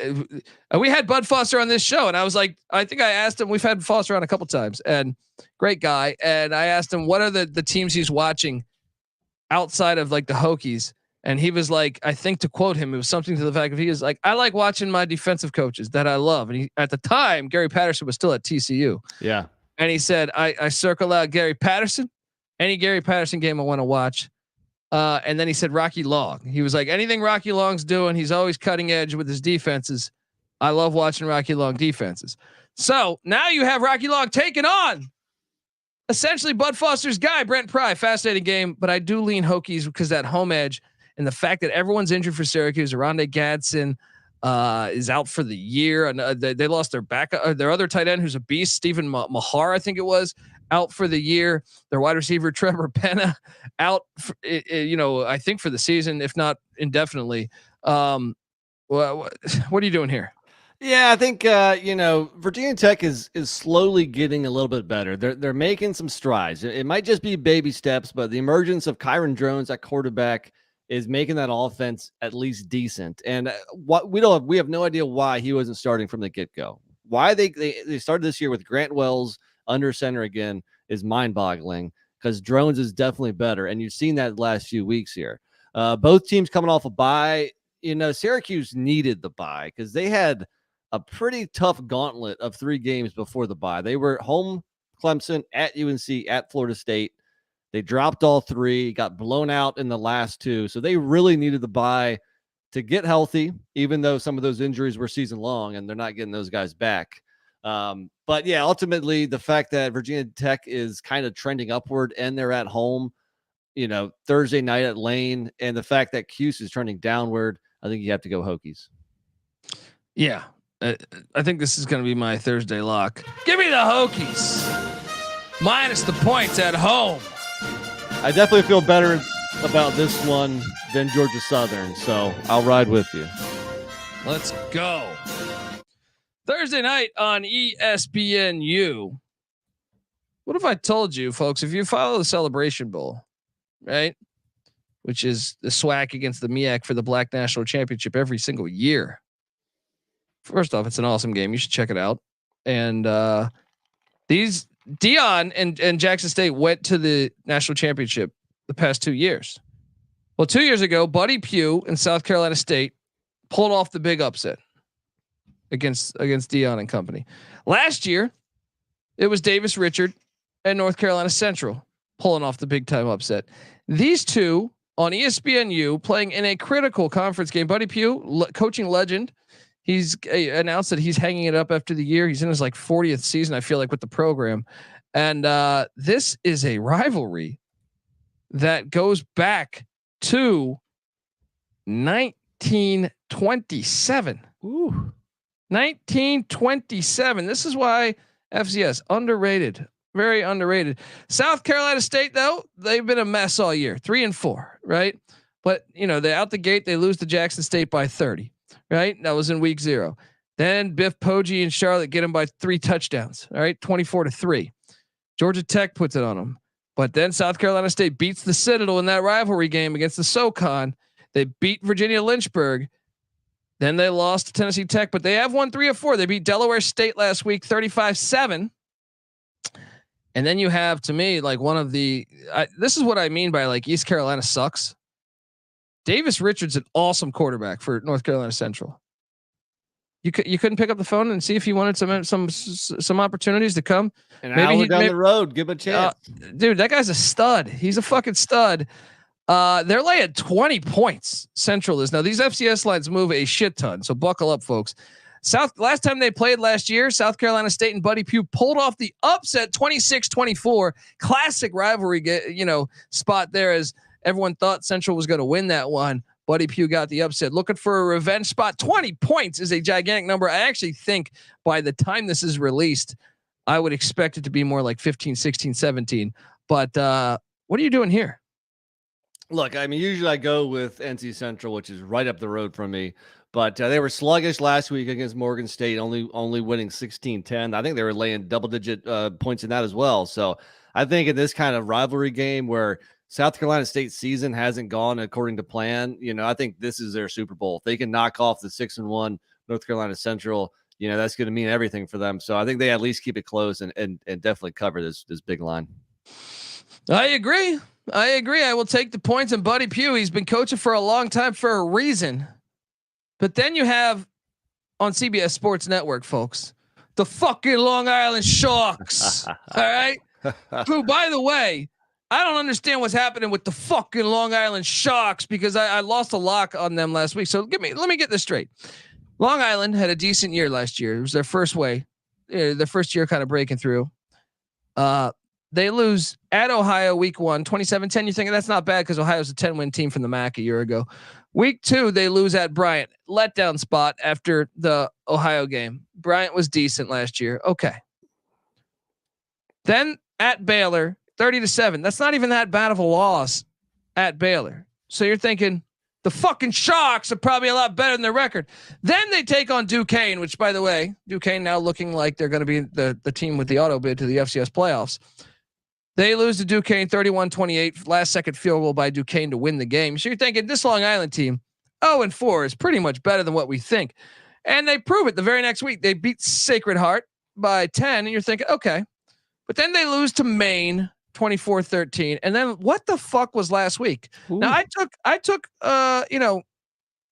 We had Bud Foster on this show, and I was like, I think I asked him. We've had Foster on a couple times, and great guy. And I asked him what are the teams he's watching outside of like the Hokies, and he was like, I think to quote him, it was something to the fact of he was like, I like watching my defensive coaches that I love. And at the time, Gary Patterson was still at TCU. Yeah, and he said, I circle out Gary Patterson. Any Gary Patterson game I want to watch. And then he said Rocky Long. He was like, anything Rocky Long's doing, he's always cutting edge with his defenses. I love watching Rocky Long defenses. So now you have Rocky Long taking on essentially Bud Foster's guy, Brent Pry. Fascinating game, but I do lean Hokies because that home edge and the fact that everyone's injured for Syracuse. Aronde Gadsden is out for the year, and they lost their their other tight end, who's a beast, Stephen Mahar, I think it was, out for the year. Their wide receiver Trevor Penna out, I think for the season, if not indefinitely. What are you doing here? Yeah, I think Virginia Tech is slowly getting a little bit better. They're making some strides. It might just be baby steps, but the emergence of Kyron Drones at quarterback is making that offense at least decent. And we have no idea why he wasn't starting from the get go. Why they started this year with Grant Wells under center again is mind boggling because Drones is definitely better, and you've seen that the last few weeks here. Both teams coming off a bye. Syracuse needed the bye because they had a pretty tough gauntlet of 3 games before the bye. They were home Clemson, at UNC, at Florida State. They dropped all 3, got blown out in the last 2. So they really needed the bye to get healthy, even though some of those injuries were season long and they're not getting those guys back. But yeah, ultimately the fact that Virginia Tech is kind of trending upward and they're at home, Thursday night at Lane, and the fact that Cuse is trending downward, I think you have to go Hokies. Yeah. I think this is going to be my Thursday lock. Give me the Hokies minus the points at home. I definitely feel better about this one than Georgia Southern, so I'll ride with you. Let's go. Thursday night on ESPNU. What if I told you, folks, if you follow the Celebration Bowl, right, which is the SWAC against the MEAC for the Black National Championship every single year. First off, it's an awesome game. You should check it out. And these Dion and Jackson State went to the national championship the past 2 years. Well, 2 years ago, Buddy Pugh and South Carolina State pulled off the big upset against Dion and company. Last year, it was Davis Richard and North Carolina Central pulling off the big time upset. These two on ESPNU playing in a critical conference game. Buddy Pugh, coaching legend. He's announced that he's hanging it up after the year. He's in his 40th season, I feel like, with the program. And this is a rivalry that goes back to 1927. Ooh. 1927. This is why FCS underrated, very underrated. South Carolina State, though, they've been a mess all year, 3-4, right? But they out the gate, they lose to Jackson State by 30. Right. That was in week 0. Then Biff Poggi and Charlotte get him by 3 touchdowns. All right. 24-3. Georgia Tech puts it on them. But then South Carolina State beats the Citadel in that rivalry game against the SoCon. They beat Virginia Lynchburg. Then they lost to Tennessee Tech, but they have won 3 of 4. They beat Delaware State last week, 35-7. And then you have, to me, one of the, this is what I mean by East Carolina sucks. Davis Richards, an awesome quarterback for North Carolina Central. You couldn't pick up the phone and see if he wanted some opportunities to come. Maybe down the road, give him a chance. Dude, that guy's a stud. He's a fucking stud. They're laying 20 points. Central is now. These FCS lines move a shit ton, so buckle up, folks. Last time they played last year, South Carolina State and Buddy Pugh pulled off the upset, 26-24. Classic rivalry, spot there as. Everyone thought Central was going to win that one. Buddy Pugh got the upset. Looking for a revenge spot. 20 points is a gigantic number. I actually think by the time this is released, I would expect it to be more like 15, 16, 17. But what are you doing here? Look, I mean, usually I go with NC Central, which is right up the road from me. But they were sluggish last week against Morgan State, only winning 16-10. I think they were laying double-digit points in that as well. So I think in this kind of rivalry game where South Carolina State season hasn't gone according to plan, I think this is their Super Bowl. If they can knock off the 6-1 North Carolina Central, that's going to mean everything for them. So I think they at least keep it close and definitely cover this big line. I agree. I will take the points. And Buddy Pugh, he's been coaching for a long time for a reason. But then you have on CBS Sports Network, folks, the fucking Long Island Sharks. All right. Who, by the way, I don't understand what's happening with the fucking Long Island Sharks because I lost a lock on them last week. So let me get this straight. Long Island had a decent year last year. It was their first year kind of breaking through. They lose at Ohio week 1, 27-10. You're thinking that's not bad because Ohio's a 10-win team from the MAC a year ago. Week 2, they lose at Bryant. Letdown spot after the Ohio game. Bryant was decent last year. Okay. Then at Baylor, 30-7. That's not even that bad of a loss at Baylor. So you're thinking The fucking Sharks are probably a lot better than their record. Then they take on Duquesne, which, by the way, Duquesne now looking like they're going to be the team with the auto bid to the FCS playoffs. They lose to Duquesne 31-28, last second field goal by Duquesne to win the game. So you're thinking this Long Island team, 0-4, is pretty much better than what we think. And they prove it the very next week. They beat Sacred Heart by 10, and you're thinking, okay. But then they lose to Maine 24-13. And then what the fuck was last week? Ooh. Now I took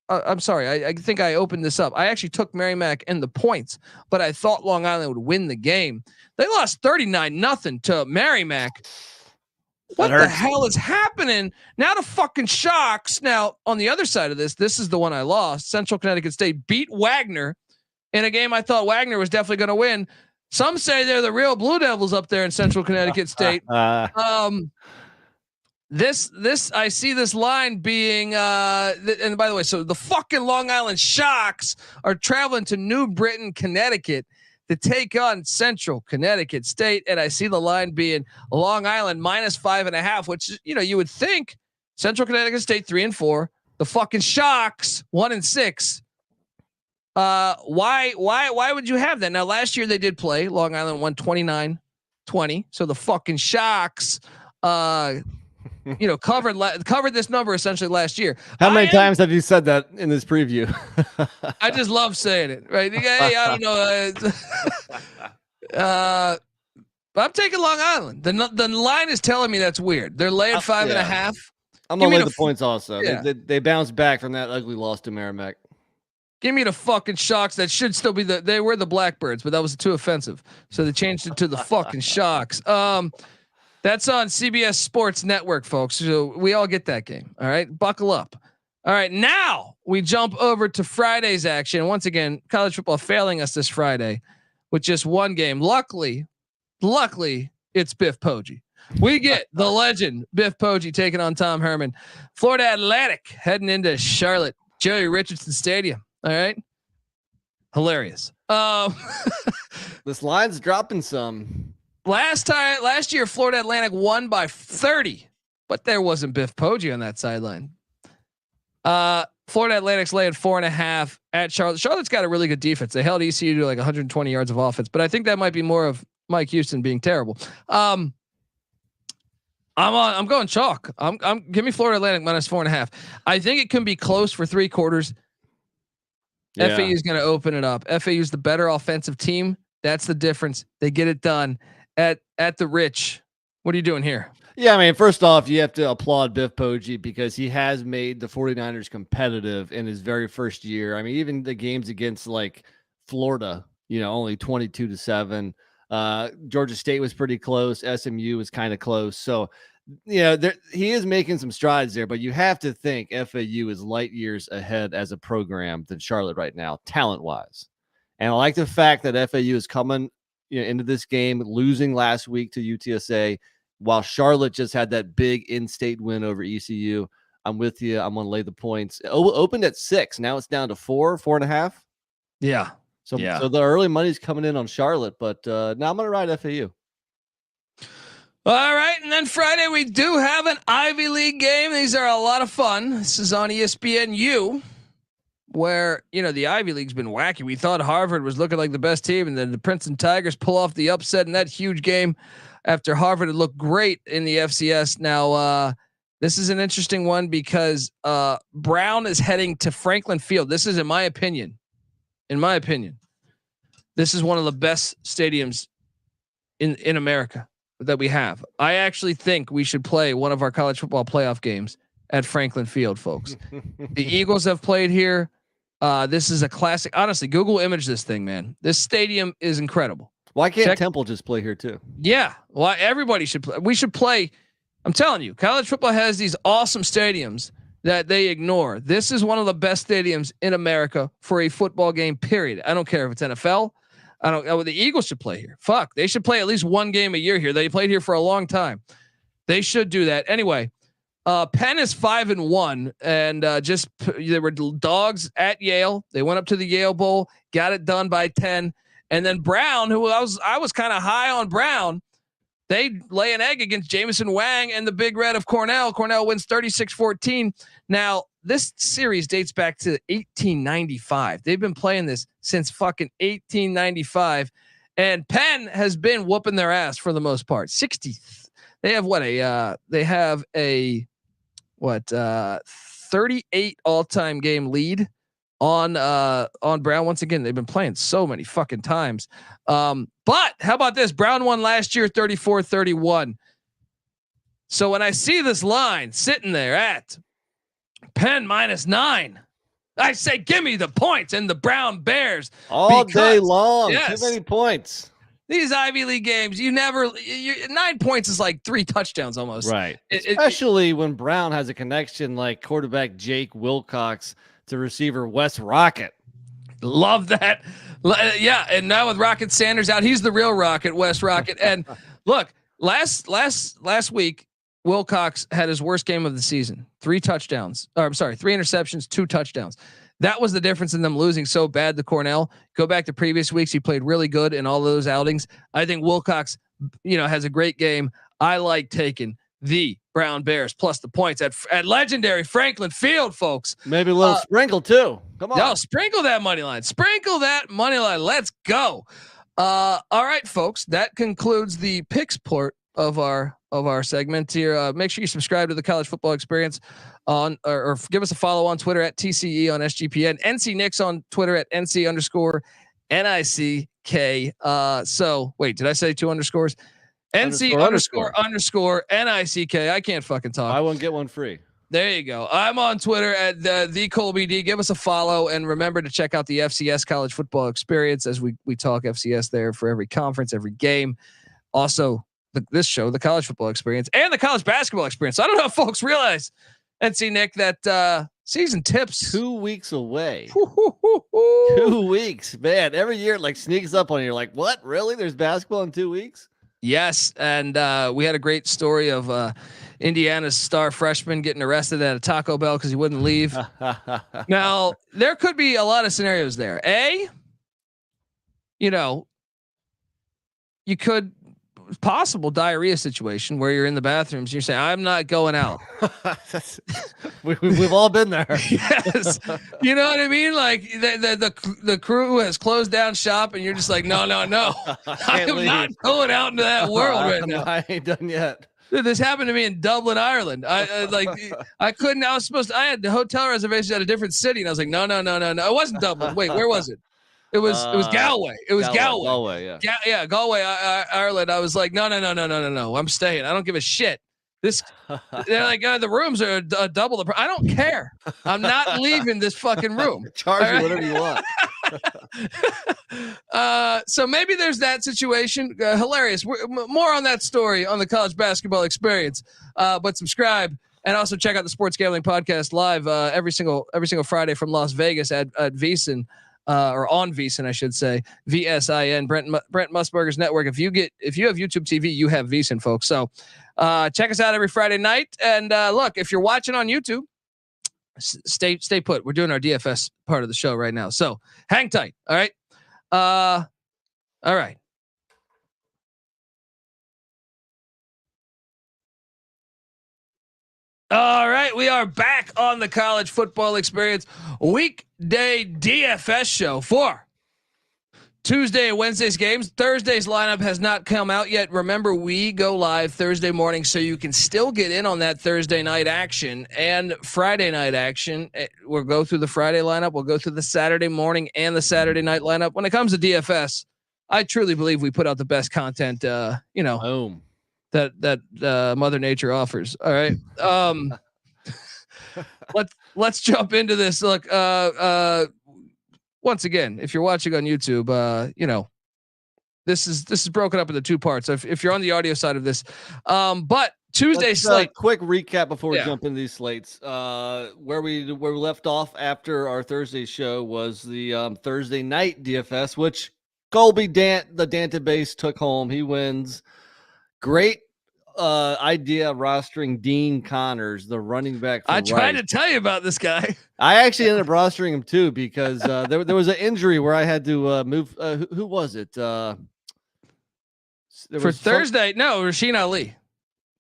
I'm sorry. I think I opened this up. I actually took Merrimack and the points, but I thought Long Island would win the game. They lost 39-0 to Merrimack. What the hell is happening? Now the fucking Sharks. Now on the other side of this is the one I lost. Central Connecticut State beat Wagner in a game I thought Wagner was definitely going to win. Some say they're the real Blue Devils up there in Central Connecticut State. This I see this line being and by the way, so the fucking Long Island Sharks are traveling to New Britain, Connecticut to take on Central Connecticut State, and I see the line being Long Island -5.5, which you would think Central Connecticut State 3-4, the fucking Sharks 1-6. Why would you have that? Now last year they did play. Long Island won 29-20. So the fucking Sharks covered this number essentially last year. How many times have you said that in this preview? I just love saying it, right? Hey, I don't know. But I'm taking Long Island. The line is telling me that's weird. They're laying 5.5. I'm gonna lay the points also. Yeah. They bounced back from that ugly loss to Merrimack. Give me the fucking Sharks. That should still be they were the Blackbirds, but that was too offensive. So they changed it to the fucking Sharks. That's on CBS Sports Network, folks. So we all get that game. All right. Buckle up. All right. Now we jump over to Friday's action. Once again, college football failing us this Friday with just one game. Luckily it's Biff Poggi. We get the legend Biff Poggi taking on Tom Herman. Florida Atlantic heading into Charlotte, Jerry Richardson Stadium. All right. Hilarious. This line's dropping some. Last year, Florida Atlantic won by 30, but there wasn't Biff Poggi on that sideline. Florida Atlantic's laying 4.5 at Charlotte. Charlotte's got a really good defense. They held ECU to like 120 yards of offense, but I think that might be more of Mike Houston being terrible. I'm going chalk. Give me Florida Atlantic -4.5. I think it can be close for 3 quarters. Yeah. FAU is going to open it up. FAU is the better offensive team. That's the difference. They get it done at the Rich. What are you doing here? Yeah, I mean, first off, you have to applaud Biff Poggi because he has made the 49ers competitive in his very first year. I mean, even the games against like Florida, only 22-7. Georgia State was pretty close. SMU was kind of close. So, he is making some strides there, but you have to think FAU is light years ahead as a program than Charlotte right now, talent-wise. And I like the fact that FAU is coming into this game, losing last week to UTSA, while Charlotte just had that big in-state win over ECU. I'm with you. I'm going to lay the points. Opened at 6. Now it's down to 4.5. Yeah. So the early money's coming in on Charlotte, but now I'm going to ride FAU. All right. And then Friday, we do have an Ivy League game. These are a lot of fun. This is on ESPNU, where, the Ivy League's been wacky. We thought Harvard was looking like the best team, and then the Princeton Tigers pull off the upset in that huge game after Harvard had looked great in the FCS. Now, this is an interesting one because Brown is heading to Franklin Field. This is, in my opinion, this is one of the best stadiums in America that we have. I actually think we should play one of our college football playoff games at Franklin Field, folks. The Eagles have played here. This is a classic. Honestly, Google image this thing, man. This stadium is incredible. Why can't Temple just play here too? Yeah. Well, everybody should play. We should play. I'm telling you, college football has these awesome stadiums that they ignore. This is one of the best stadiums in America for a football game, period. I don't care if it's NFL. The Eagles should play here. Fuck. They should play at least one game a year here. They played here for a long time. They should do that. Anyway, Penn is 5-1 and there were dogs at Yale. They went up to the Yale Bowl, got it done by 10. And then Brown, who I was kind of high on Brown, they lay an egg against Jamison Wang and the Big Red of Cornell. Cornell wins 36-14. Now, this series dates back to 1895. They've been playing this since fucking 1895, and Penn has been whooping their ass for the most part. 60. They have they have a 38 all-time game lead on Brown. Once again, they've been playing so many fucking times. But how about this? Brown won last year 34-31. So when I see this line sitting there at Penn -9, I say, give me the points and the Brown Bears all day long. Yes, too many points. These Ivy League games, 9 points is like 3 touchdowns almost. Right. Especially when Brown has a connection like quarterback Jake Wilcox to receiver Wes Rocket. Love that. Yeah. And now with Rocket Sanders out, he's the real Rocket, Wes Rocket. And look, last week, Wilcox had his worst game of the season. 3 touchdowns. Or I'm sorry, 3 interceptions, 2 touchdowns. That was the difference in them losing so bad to Cornell. Go back to previous weeks. He played really good in all those outings. I think Wilcox, has a great game. I like taking the Brown Bears plus the points at legendary Franklin Field, folks. Maybe a little sprinkle too. Come on. No, sprinkle that money line. Sprinkle that money line. Let's go. All right, folks. That concludes the picks port of our segment here. Make sure you subscribe to the College Football Experience on or give us a follow on Twitter at TCE on SGPN, NC Nicks on Twitter at NC_NICK. So wait, did I say 2 underscores? NC__NICK. I can't fucking talk. I won't get one free. There you go. I'm on Twitter at the Colby D. Give us a follow and remember to check out the FCS College Football Experience as we talk FCS there for every conference, every game. Also, this show, the College Football Experience and the College Basketball Experience. I don't know if folks realize, NC Nick, that season tips 2 weeks away. 2 weeks, man. Every year it like sneaks up on you. You're like, what? Really? There's basketball in 2 weeks? Yes, and we had a great story of Indiana's star freshman getting arrested at a Taco Bell because he wouldn't leave. Now, there could be a lot of scenarios there. You could possible diarrhea situation where you're in the bathrooms and you're saying, I'm not going out. We've all been there. Yes. You know what I mean? Like the crew has closed down shop and you're just like, no. I am not going out into that world right now. I ain't done yet. Dude, this happened to me in Dublin, Ireland. I had the hotel reservations at a different city and I was like, no. It wasn't Dublin. Wait, where was it? It was Galway. It was Galway. Yeah. Galway, Ireland. I was like, no. I'm staying. I don't give a shit. They're like, the rooms are double the price. I don't care. I'm not leaving this fucking room. Charge you whatever you want. So maybe there's that situation. Hilarious. More on that story on the College Basketball Experience. But subscribe and also check out the Sports Gambling Podcast live every single Friday from Las Vegas at VSiN. Or on VSiN, I should say, VSIN, Brent Musburger's network. If you have YouTube TV, you have VSiN, folks. So check us out every Friday night. And look, if you're watching on YouTube, stay put. We're doing our DFS part of the show right now. So hang tight. All right. All right. All right, we are back on the College Football Experience weekday DFS show for Tuesday and Wednesday's games. Thursday's lineup has not come out yet. Remember, we go live Thursday morning, so you can still get in on that Thursday night action and Friday night action. We'll go through the Friday lineup. We'll go through the Saturday morning and the Saturday night lineup. When it comes to DFS, I truly believe we put out the best content, Boom. that Mother Nature offers. All right. Let's jump into this. Look, once again, if you're watching on YouTube, this is broken up into 2 parts. So if you're on the audio side of this, but Tuesday slate. Quick recap before we jump into these slates. Where we left off after our Thursday show was the Thursday night DFS, which Colby the Danta base took home. He wins. Great idea rostering Dean Connors, the running back. I tried to tell you about this guy. I actually ended up rostering him too because there was an injury where I had to move. Who was it? For Thursday? No, Rasheen Ali.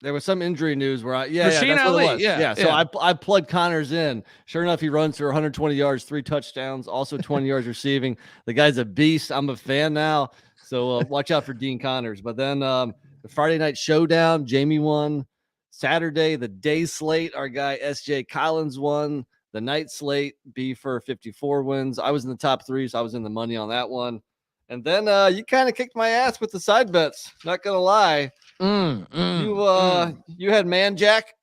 There was some injury news where Rasheen that's what it Ali, was. yeah, So yeah. I plugged Connors in. Sure enough, he runs for 120 yards, 3 touchdowns, also 20 yards receiving. The guy's a beast. I'm a fan now. So watch out for Dean Connors. But then the Friday night showdown, Jamie won. Saturday, the day slate, our guy S.J. Collins won. The night slate, B for 54 wins. I was in the top 3, so I was in the money on that one. And then you kind of kicked my ass with the side bets. Not gonna lie. You had Man Jack,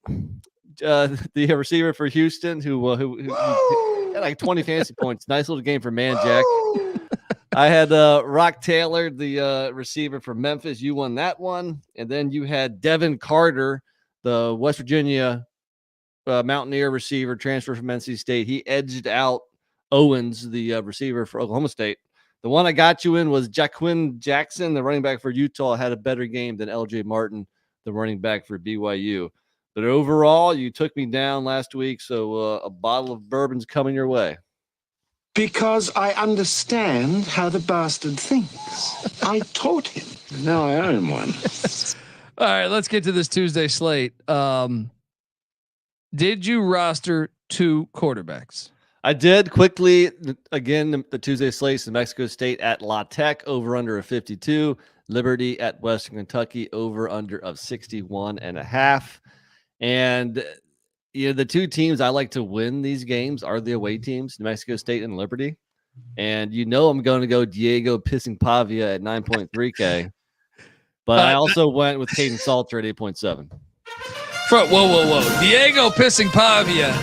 the receiver for Houston, who had like 20 fantasy points. Nice little game for Man Jack. I had Rock Taylor, the receiver for Memphis. You won that one, and then you had Devin Carter, the West Virginia Mountaineer receiver, transfer from NC State. He edged out Owens, the receiver for Oklahoma State. The one I got you in was Jaquin Jackson, the running back for Utah, had a better game than LJ Martin, the running back for BYU. But overall, you took me down last week, so a bottle of bourbon's coming your way. Because I understand how the bastard thinks. I taught him. Now I own one. All right, let's get to this Tuesday slate. Did you roster 2 quarterbacks? I did quickly. Again, the Tuesday slates: New Mexico State at La Tech, over under of 52. Liberty at Western Kentucky, over under of 61.5. And the 2 teams I like to win these games are the away teams, New Mexico State and Liberty. And I'm going to go Diego Pissing Pavia at 9.3K. But I also went with Caden Salter at 8.7. Whoa. Diego Pissing Pavia.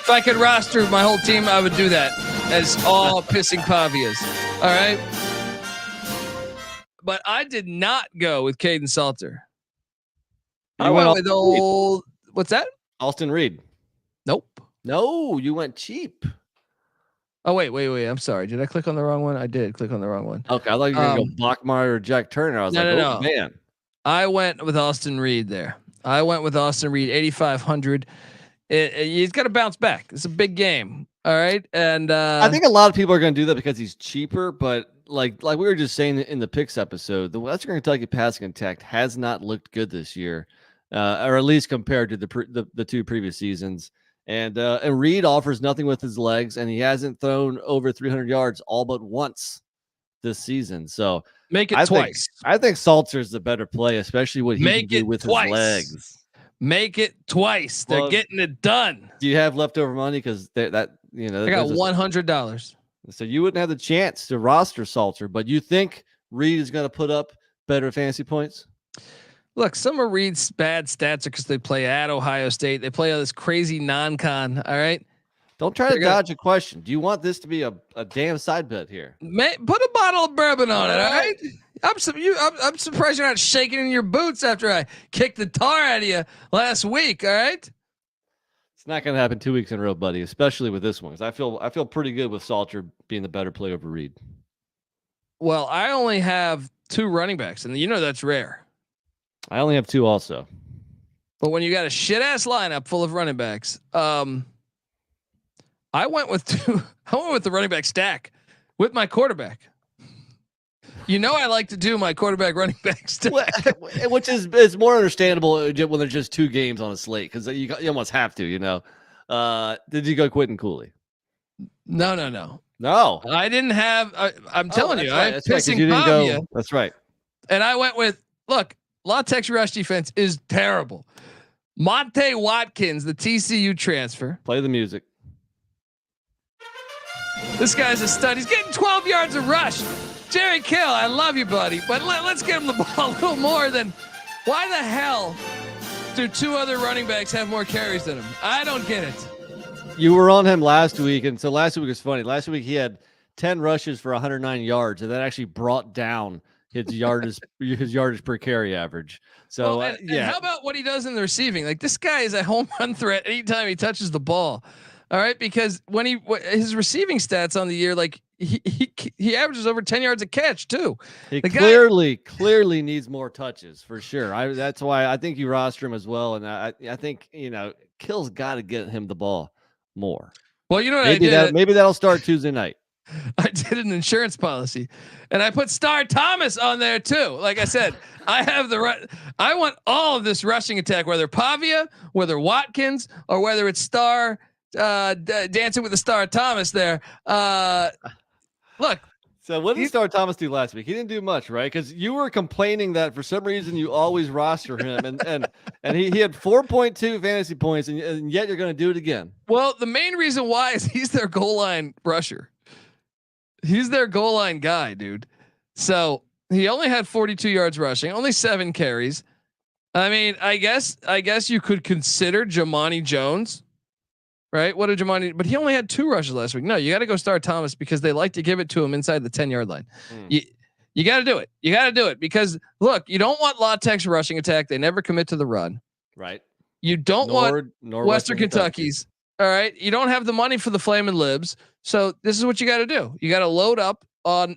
If I could roster my whole team, I would do that as all Pissing Pavias. All right. But I did not go with Caden Salter. I went with old. What's that? Austin Reed. Nope. No, you went cheap. Oh, wait. I'm sorry. Did I click on the wrong one? I did click on the wrong one. Okay. I thought you were going to go Bachmeyer or Jack Turner. I was no. Man. I went with Austin Reed there. 8,500. He's got to bounce back. It's a big game. All right. And I think a lot of people are going to do that because he's cheaper, but like we were just saying in the picks episode, the Western Kentucky passing attack has not looked good this year, or at least compared to the 2 previous seasons. And Reed offers nothing with his legs, and he hasn't thrown over 300 yards all but once this season. So make it twice. I think Salter's the better play, especially what he can do with his legs. Make it twice. They're getting it done. Do you have leftover money? Because I got $100. So you wouldn't have the chance to roster Salter, but you think Reed is going to put up better fantasy points? Look, some of Reed's bad stats are because they play at Ohio State. They play all this crazy non-con. All right. Don't try to dodge a question. Do you want this to be a damn side bet here? Put a bottle of bourbon on it. All right. I'm surprised you're not shaking in your boots after I kicked the tar out of you last week. All right. It's not going to happen 2 weeks in a row, buddy, especially with this one. Because I feel pretty good with Salter being the better play over Reed. Well, I only have 2 running backs, and that's rare. I only have 2 also. But when you got a shit ass lineup full of running backs, I went with 2. I went with the running back stack with my quarterback. I like to do my quarterback running back stack, which is more understandable when there's just 2 games on a slate because you almost have to. Did you go Quentin Cooley? No. I didn't have. I'm telling you, I'm pissing Pavia. That's right. And I went with La Tech's rush defense is terrible. Monte Watkins, the TCU transfer. Play the music. This guy's a stud. He's getting 12 yards of rush. Jerry Kill, I love you, buddy, but let's get him the ball a little more than. Why the hell do 2 other running backs have more carries than him? I don't get it. You were on him last week, and so last week was funny. Last week he had 10 rushes for 109 yards, and that actually brought down his yardage per carry average. So and how about what he does in the receiving? Like, this guy is a home run threat anytime he touches the ball. All right, because when his receiving stats on the year, like he averages over 10 yards a catch too. He clearly needs more touches for sure. That's why I think you roster him as well, and I think Kill's got to get him the ball more. Well, what maybe that'll start Tuesday night. I did an insurance policy, and I put Star Thomas on there too. Like I said, I have I want all of this rushing attack, whether Pavia, whether Watkins, or whether it's Star dancing with the Star Thomas. There, look. So what did Star Thomas do last week? He didn't do much, right? Because you were complaining that for some reason you always roster him, and he had 4.2 fantasy points, and yet you're going to do it again. Well, the main reason why is he's their goal line rusher. He's their goal line guy, dude. So he only had 42 yards rushing, only 7 carries. I mean, I guess you could consider Jamani Jones. Right? What did Jamani? But he only had 2 rushes last week. No, you got to go start Thomas because they like to give it to him inside the 10-yard line. You got to do it. You got to do it because look, you don't want Latex rushing attack. They never commit to the run. Right. You don't want Western Kentucky's. All right. You don't have the money for the Flamin' Libs. So this is what you got to do. You got to load up on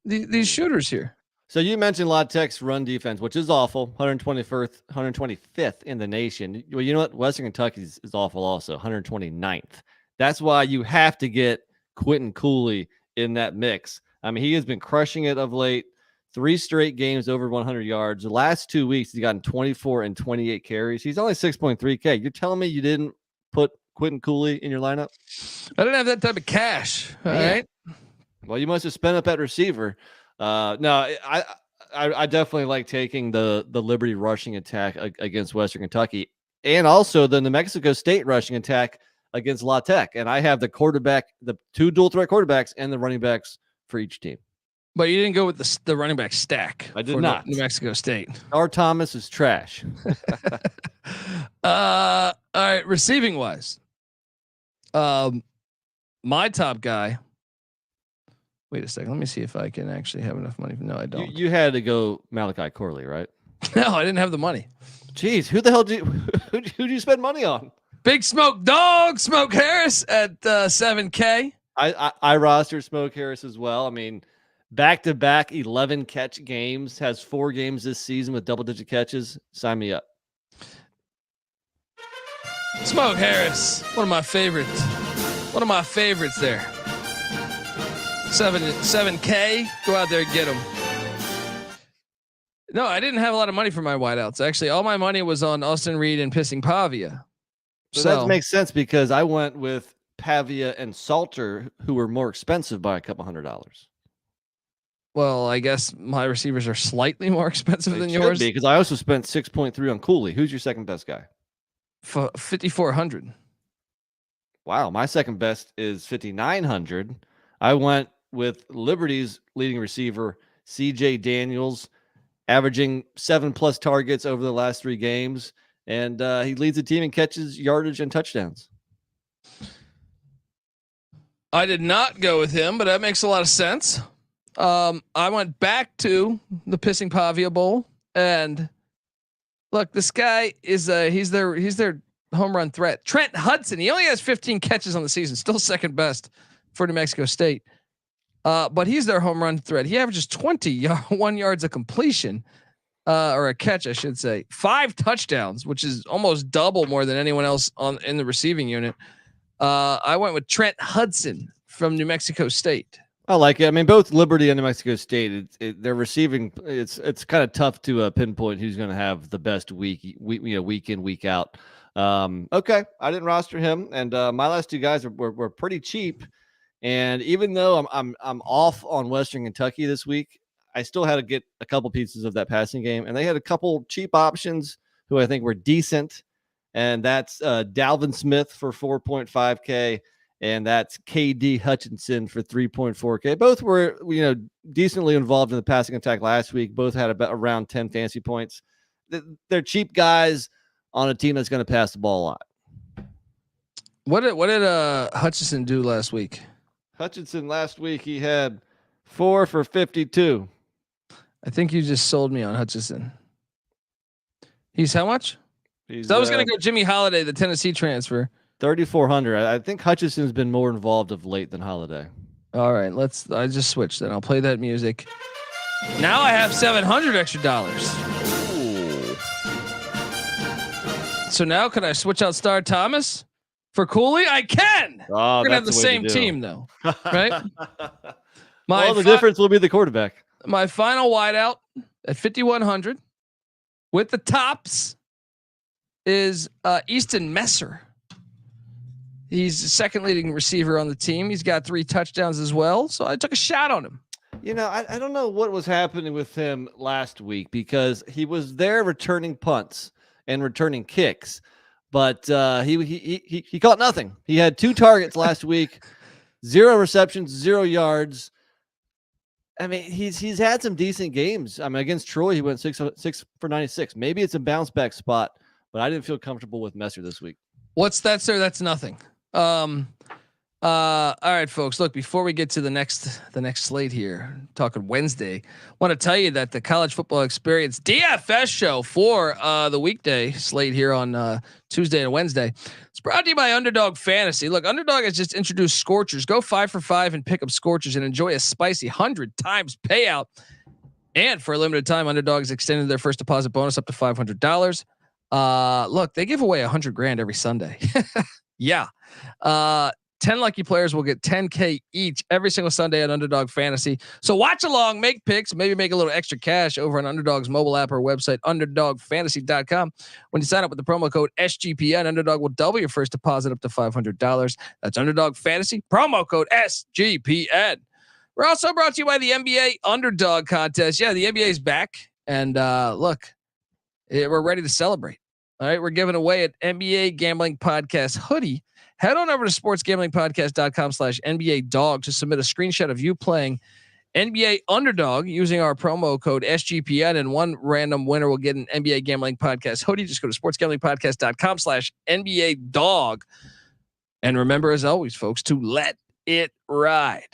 these shooters here. So you mentioned La Tech's run defense, which is awful, 125th in the nation. Well, you know what? Western Kentucky is awful also, 129th. That's why you have to get Quentin Cooley in that mix. I mean, he has been crushing it of late. 3 straight games over 100 yards. The last 2 weeks, he's gotten 24 and 28 carries. He's only 6.3K. You're telling me you didn't put Quentin Cooley in your lineup? I didn't have that type of cash. All right. Well, you must have spent up at receiver. No, I definitely like taking the Liberty rushing attack against Western Kentucky, and also the New Mexico State rushing attack against La Tech. And I have the 2 dual threat quarterbacks and the running backs for each team. But you didn't go with the running back stack. I did not. New Mexico State. Star Thomas is trash. All right, receiving wise, my top guy. Wait a second. Let me see if I can actually have enough money. No, I don't. You had to go Malachi Corley, right? No, I didn't have the money. Jeez, who the hell who'd you spend money on? Big Smoke Dog, Smoke Harris at 7K. I rostered Smoke Harris as well. I mean, back-to-back 11 catch games, has 4 games this season with double-digit catches. Sign me up. Smoke Harris, one of my favorites. One of my favorites there. 7K. Go out there and get him. No, I didn't have a lot of money for my wideouts. Actually, all my money was on Austin Reed and Pissing Pavia. So that makes sense because I went with Pavia and Salter, who were more expensive by a couple $100. Well, I guess my receivers are slightly more expensive than yours. Because I also spent 6.3 on Cooley. Who's your second best guy? 5,400. Wow, my second best is 5,900. I went with Liberty's leading receiver, CJ Daniels, averaging 7+ targets over the last 3 games. And he leads the team in catches, yardage, and touchdowns. I did not go with him, but that makes a lot of sense. I went back to the Pissing Pavia Bowl, and look, this guy is he's their home run threat. Trent Hudson, he only has 15 catches on the season, still second best for New Mexico State. But he's their home run threat. He averages 21 yards of completion, or a catch, I should say. 5 touchdowns, which is almost double more than anyone else in the receiving unit. I went with Trent Hudson from New Mexico State. I like it. I mean, both Liberty and New Mexico State, they're receiving. It's kind of tough to pinpoint who's going to have the best week in, week out. Okay, I didn't roster him, and my last 2 guys were pretty cheap. And even though I'm off on Western Kentucky this week, I still had to get a couple pieces of that passing game, and they had a couple cheap options who I think were decent, and that's Dalvin Smith for 4.5K, and that's KD Hutchinson for 3.4K. Both were decently involved in the passing attack last week. Both had about around 10 fantasy points. They're cheap guys on a team that's going to pass the ball a lot. What did Hutchinson do last week? Hutchinson last week, he had 4 for 52. I think you just sold me on Hutchinson. He's how much? So I was going to go Jimmy Holiday, the Tennessee transfer. 3,400. I think Hutchinson's been more involved of late than Holiday. All right, I just switched then. I'll play that music. Now I have $700 extra. Ooh. So now can I switch out Star Thomas? For Cooley, I can. Oh, We're gonna have the that's way same to do. team though, right? Well, the difference will be the quarterback. My final wideout at 5,100 with the tops is Easton Messer. He's the second leading receiver on the team. He's got 3 touchdowns as well. So I took a shot on him. You know, I don't know what was happening with him last week because he was there returning punts and returning kicks, but he caught nothing. He had 2 targets last week, 0 receptions, 0 yards. I mean, he's had some decent games. I mean, against Troy, he went 6 for 96. Maybe it's a bounce back spot, but I didn't feel comfortable with Messer this week. What's that, sir? That's nothing. All right, folks, look, before we get to the next slate here, talking Wednesday, want to tell you that the College Football Experience DFS show for the weekday slate here on Tuesday and Wednesday, it's brought to you by Underdog Fantasy. Look, Underdog has just introduced Scorchers. Go 5 for 5 and pick up Scorchers and enjoy a spicy 100 times payout. And for a limited time, Underdog has extended their first deposit bonus up to $500. Look, they give away $100,000 every Sunday. Yeah. 10 lucky players will get $10K each every single Sunday at Underdog Fantasy. So watch along, make picks, maybe make a little extra cash over on Underdog's mobile app or website, underdogfantasy.com. When you sign up with the promo code SGPN, Underdog will double your first deposit up to $500. That's Underdog Fantasy, promo code SGPN. We're also brought to you by the NBA Underdog Contest. Yeah, the NBA is back. And look, we're ready to celebrate. All right, we're giving away an NBA Gambling Podcast hoodie. Head on over to sportsgamblingpodcast.com/NBA dog to submit a screenshot of you playing NBA Underdog using our promo code SGPN, and one random winner will get an NBA Gambling Podcast hoodie. Just go to sportsgamblingpodcast.com/NBA dog. And remember, as always, folks, to let it ride.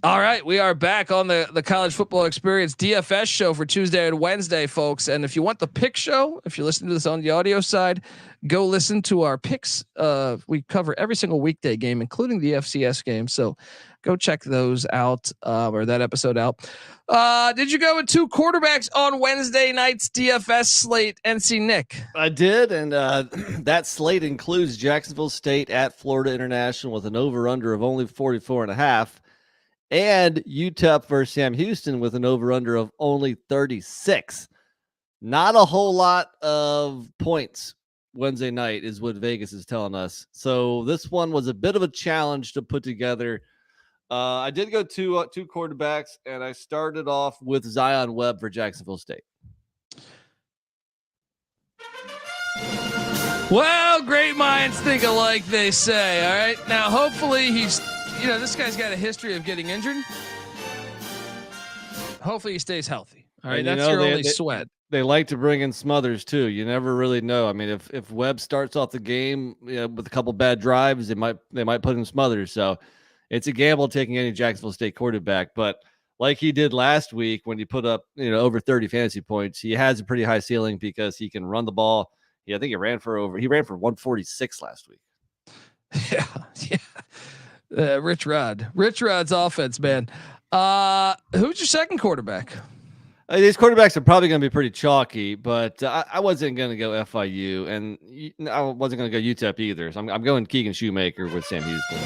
All right, we are back on the College Football Experience DFS show for Tuesday and Wednesday, folks. And if you want the pick show, if you're listening to this on the audio side, go listen to our picks. We cover every single weekday game, including the FCS game. So go check those out, or that episode out. Did you go with 2 quarterbacks on Wednesday night's DFS slate, NC Nick? I did, and that slate includes Jacksonville State at Florida International with an over-under of only 44.5. And UTEP versus Sam Houston with an over-under of only 36. Not a whole lot of points Wednesday night is what Vegas is telling us. So this one was a bit of a challenge to put together. I did go two quarterbacks, and I started off with Zion Webb for Jacksonville State. Well, great minds think alike, they say. All right. Now, hopefully this guy's got a history of getting injured. Hopefully he stays healthy. All right. That's your only sweat. They like to bring in Smothers too. You never really know. I mean, if Webb starts off the game with a couple bad drives, they might put in Smothers. So it's a gamble taking any Jacksonville State quarterback. But like he did last week when he put up over 30 fantasy points, he has a pretty high ceiling because he can run the ball. Yeah, I think he ran for 146 last week. Yeah. Rich Rod's offense, man. Who's your second quarterback? These quarterbacks are probably going to be pretty chalky, but I wasn't going to go FIU, and I wasn't going to go UTEP either. So I'm going Keegan Shoemaker with Sam Houston.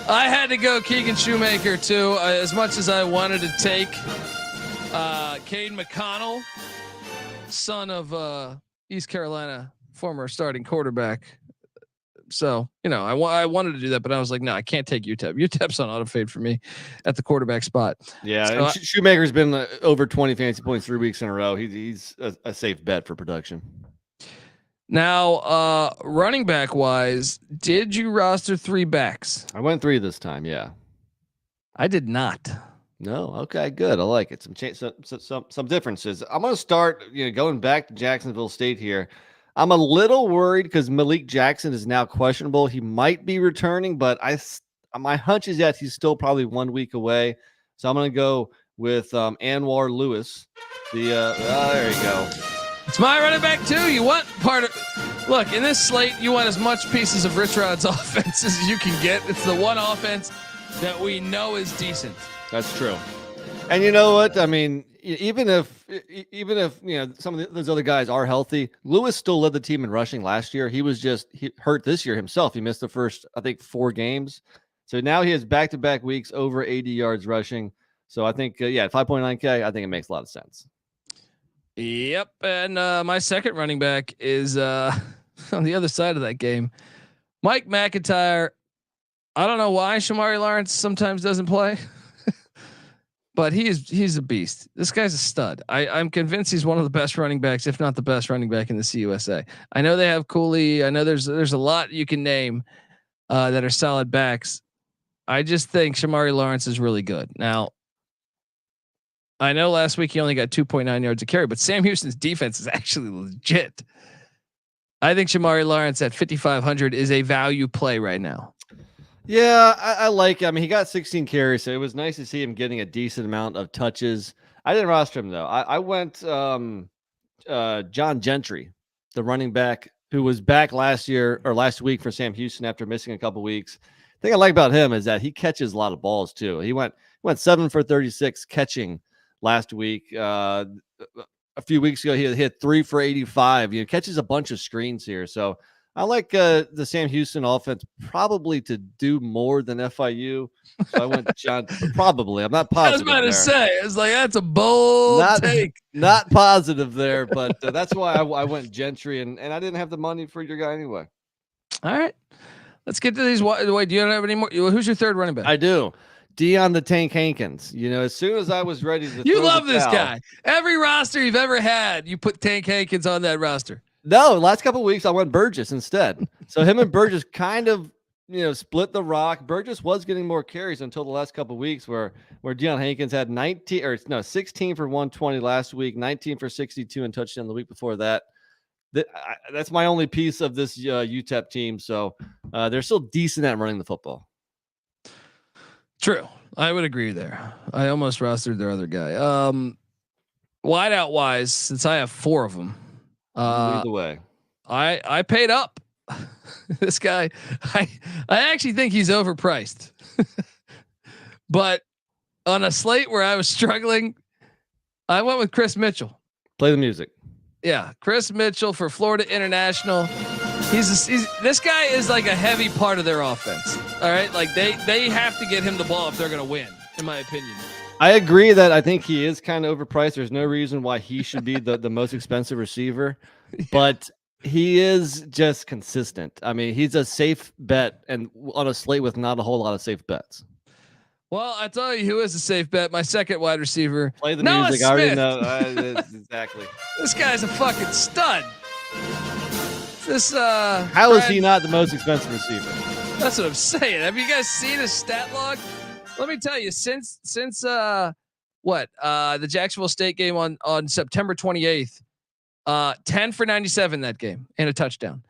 I had to go Keegan Shoemaker too. As much as I wanted to take Cade McConnell, son of East Carolina, former starting quarterback. So, I wanted to do that, but I was like, no, I can't take UTEP. UTEP's on auto fade for me at the quarterback spot. Yeah. So and Shoemaker's been over 20 fantasy points 3 weeks in a row. He's a safe bet for production. Now, running back wise, did you roster 3 backs? I went 3 this time. Yeah. I did not. No. Okay, good. I like it. Some differences. I'm going to start, going back to Jacksonville State here. I'm a little worried because Malik Jackson is now questionable. He might be returning, but my hunch is that he's still probably 1 week away. So I'm going to go with Anwar Lewis. There you go. It's my running back too. You want look, in this slate, you want as much pieces of Rich Rod's offense as you can get. It's the one offense that we know is decent. That's true. And you know what? I mean, even if some of those other guys are healthy, Lewis still led the team in rushing last year. He was he hurt this year himself. He missed the first, I think, 4 games. So now he has back-to-back weeks over 80 yards rushing. So I think 5.9K. I think it makes a lot of sense. Yep, and my second running back is on the other side of that game, Mike McIntyre. I don't know why Shamari Lawrence sometimes doesn't play. But he's a beast. This guy's a stud. I'm convinced he's one of the best running backs, if not the best running back in the CUSA. I know they have Cooley. I know there's a lot you can name that are solid backs. I just think Shamari Lawrence is really good. Now, I know last week he only got 2.9 yards a carry, but Sam Houston's defense is actually legit. I think Shamari Lawrence at 5,500 is a value play right now. Yeah, I like. I mean, he got 16 carries, so it was nice to see him getting a decent amount of touches. I didn't roster him though. I went John Gentry, the running back who was back last week for Sam Houston after missing a couple weeks. The thing I like about him is that he catches a lot of balls too. He went 7 for 36 catching last week. A few weeks ago, he hit 3 for 85. Catches a bunch of screens here, so. I like the Sam Houston offense probably to do more than FIU. So I went John. Probably, I'm not positive. I was about to say, it's like that's a bold take. Not positive there, but that's why I went Gentry, and I didn't have the money for your guy anyway. All right, let's get to these. Wait, do you don't have any more? Who's your third running back? I do. Dion the Tank Hankins. As soon as I was ready to, you love this guy. Every roster you've ever had, you put Tank Hankins on that roster. No, last couple of weeks I went Burgess instead. So him and Burgess kind of, split the rock. Burgess was getting more carries until the last couple of weeks where Deion Hankins had 16 for 120 last week, 19 for 62 and touchdown the week before that. That's my only piece of this UTEP team. So they're still decent at running the football. True. I would agree there. I almost rostered their other guy. Wideout wise, since I have 4 of them, lead the way. I paid up. This guy, I actually think he's overpriced. But on a slate where I was struggling, I went with Chris Mitchell. Play the music. Yeah, Chris Mitchell for Florida International. This guy is like a heavy part of their offense. All right, like they have to get him the ball if they're going to win, in my opinion. I agree that I think he is kind of overpriced. There's no reason why he should be the most expensive receiver, but he is just consistent. I mean, he's a safe bet and on a slate with not a whole lot of safe bets. Well, I tell you who is a safe bet. My second wide receiver. Play the Noah music. Smith. I already know. Exactly. This guy's a fucking stud. How is he not the most expensive receiver? That's what I'm saying. Have you guys seen his stat log? Let me tell you, since the Jacksonville State game on September 28th, 10 for 97 that game and a touchdown.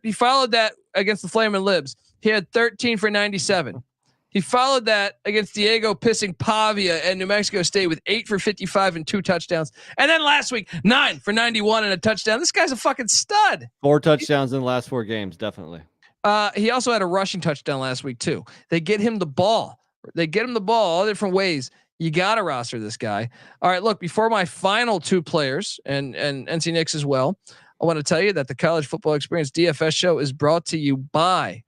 He followed that against the Flamin' Libs. He had 13 for 97. He followed that against Diego Pissing Pavia and New Mexico State with 8 for 55 and 2 touchdowns. And then last week, 9 for 91 and a touchdown. This guy's a fucking stud. 4 touchdowns in the last 4 games, definitely. He also had a rushing touchdown last week too. They get him the ball. All different ways. You got to roster this guy. All right, look, before my final 2 players and NC Nick's as well, I want to tell you that the College Football Experience DFS show is brought to you by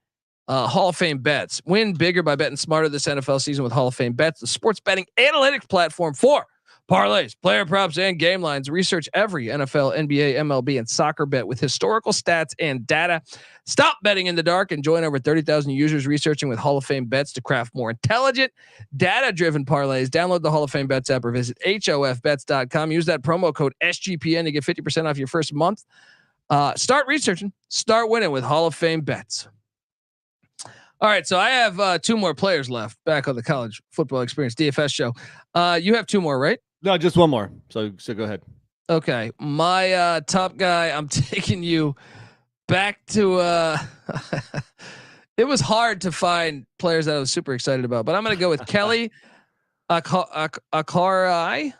Hall of Fame Bets. Win bigger by betting smarter this NFL season with Hall of Fame Bets, the sports betting analytics platform for parlays, player props, and game lines. Research every NFL, NBA, MLB, and soccer bet with historical stats and data. Stop betting in the dark and join over 30,000 users researching with Hall of Fame Bets to craft more intelligent, data-driven parlays. Download the Hall of Fame Bets app or visit hofbets.com. Use that promo code SGPN to get 50% off your first month. Start researching, start winning with Hall of Fame Bets. All right, so I have 2 more players left back on the College Football Experience DFS show. You have 2 more, right? No, just 1 more. So go ahead. Okay, my top guy. I'm taking you back to. It was hard to find players that I was super excited about, but I'm going to go with Kelly Akari.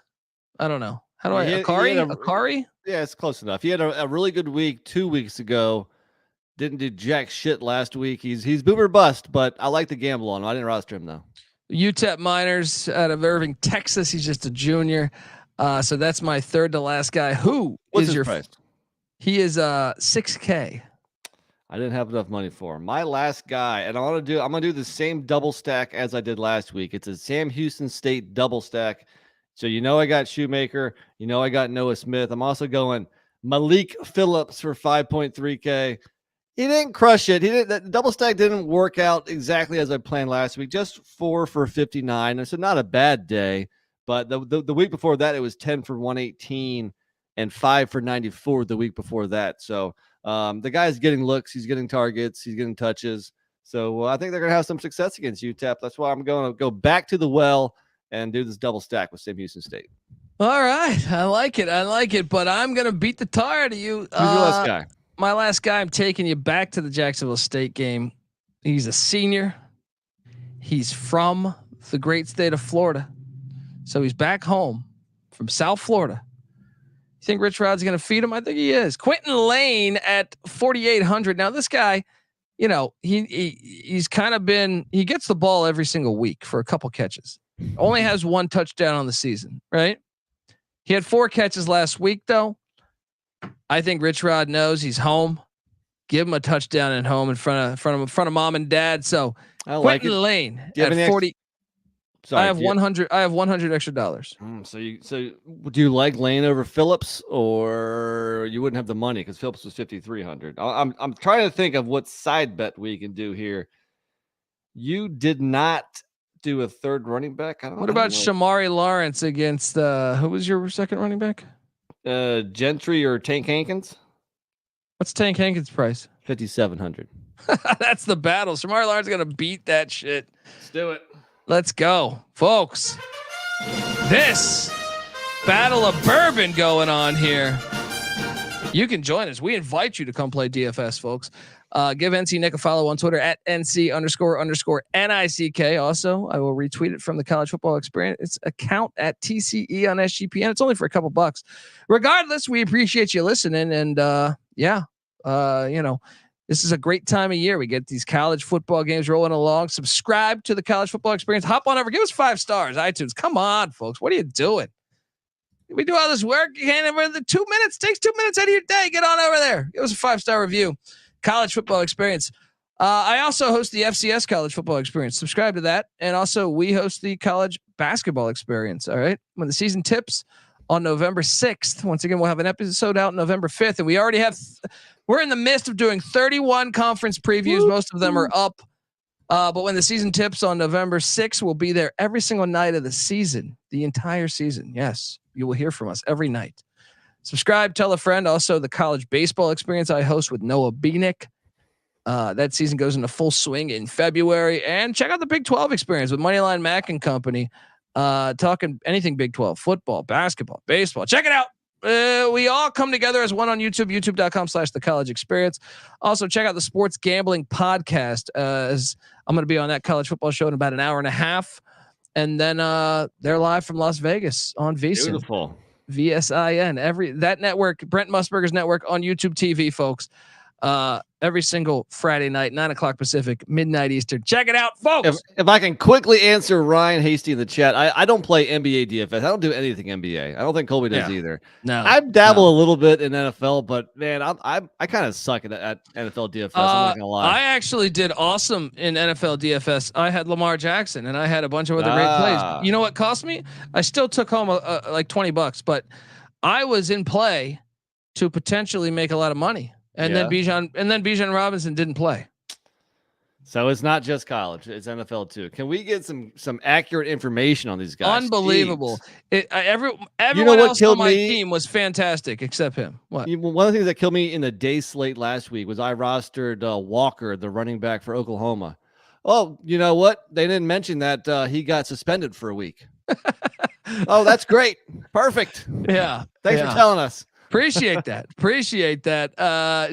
I don't know. How do I Akari? Yeah, it's close enough. He had a really good week 2 weeks ago. Didn't do jack shit last week. He's boomer bust, but I like the gamble on him. I didn't roster him though. UTEP Miners out of Irving, Texas. He's just a junior. So that's my third to last guy. Who What's is his your price? He is $6K. I didn't have enough money for him. My last guy, and I'm gonna do the same double stack as I did last week. It's a Sam Houston State double stack. So I got Shoemaker, I got Noah Smith. I'm also going Malik Phillips for 5.3K. He didn't crush it. That double stack didn't work out exactly as I planned last week. Just 4 for 59. And so not a bad day. But the week before that, it was 10 for 118 and 5 for 94 the week before that. So the guy's getting looks, he's getting targets, he's getting touches. So I think they're going to have some success against UTEP. That's why I'm going to go back to the well and do this double stack with Sam Houston State. All right. I like it. But I'm going to beat the tar out of you. Who's your last guy? My last guy, I'm taking you back to the Jacksonville State game. He's a senior. He's from the great state of Florida. So he's back home from South Florida. You think Rich Rod's going to feed him? I think he is. Quentin Lane at 4,800. Now this guy, he's kind of been, he gets the ball every single week for a couple catches. Only has 1 touchdown on the season, right? He had 4 catches last week though. I think Rich Rod knows he's home. Give him a touchdown at home in front of mom and dad. So Quentin Lane at 40. I have 100. I have $100 extra. So do you like Lane over Phillips, or you wouldn't have the money because Phillips was 5,300? I'm trying to think of what side bet we can do here. You did not do a third running back. What about Shamari Lawrence against who was your second running back? Gentry or Tank Hankins? What's Tank Hankins' price? 5,700. That's the battle. Shamari Lawrence is gonna beat that shit. Let's do it. Let's go, folks. This battle of bourbon going on here. You can join us. We invite you to come play DFS, folks. Give NC Nick a follow on Twitter at NC__NICK. Also, I will retweet it from the College Football Experience. It's account at TCE on SGPN. It's only for a couple bucks. Regardless, we appreciate you listening. And this is a great time of year. We get these college football games rolling along. Subscribe to the College Football Experience. Hop on over. Give us 5 stars. iTunes. Come on, folks. What are you doing? We do all this work. You can't ever. The 2 minutes takes 2 minutes out of your day. Get on over there. Give us a 5-star review. College Football Experience. I also host the FCS College Football Experience. Subscribe to that. And also we host the College Basketball Experience. All right. When the season tips on November 6th, once again, we'll have an episode out November 5th. And we already have, we're in the midst of doing 31 conference previews. Most of them are up. But when the season tips on November 6th, we'll be there every single night of the season, the entire season. Yes. You will hear from us every night. Subscribe, tell a friend. Also, the College Baseball Experience I host with Noah Beanick. That season goes into full swing in February. And check out the Big 12 Experience with Moneyline Mac and Company. Talking anything Big 12, football, basketball, baseball. Check it out. We all come together as one on YouTube, youtube.com/the college experience. Also, check out the Sports Gambling Podcast. As I'm going to be on that college football show in about an hour and a half. And then they're live from Las Vegas on VSiN. Beautiful. VSIN. That network, Brent Musburger's network on YouTube TV, folks. Every single Friday night, 9:00 Pacific, midnight Eastern. Check it out, folks. If I can quickly answer Ryan Hasty in the chat, I don't play NBA DFS. I don't do anything NBA. I don't think Colby does either. No, I dabble a little bit in NFL, but man, I kind of suck at NFL DFS. I'm not gonna lie. I actually did awesome in NFL DFS. I had Lamar Jackson and I had a bunch of other great plays. You know what cost me? I still took home like $20, but I was in play to potentially make a lot of money. And then Bijan Robinson didn't play. So it's not just college; it's NFL too. Can we get some accurate information on these guys? Unbelievable! Everyone else on my team was fantastic except him. What? One of the things that killed me in the day slate last week was I rostered Walker, the running back for Oklahoma. Oh, you know what? They didn't mention that he got suspended for a week. Oh, that's great! Perfect. Yeah. Thanks for telling us. Appreciate that.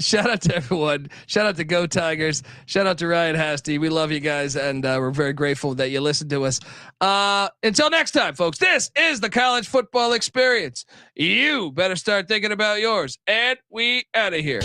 Shout out to everyone. Shout out to Go Tigers. Shout out to Ryan Hasty. We love you guys, and we're very grateful that you listen to us. Until next time, folks, this is the College Football Experience. You better start thinking about yours, and we out of here.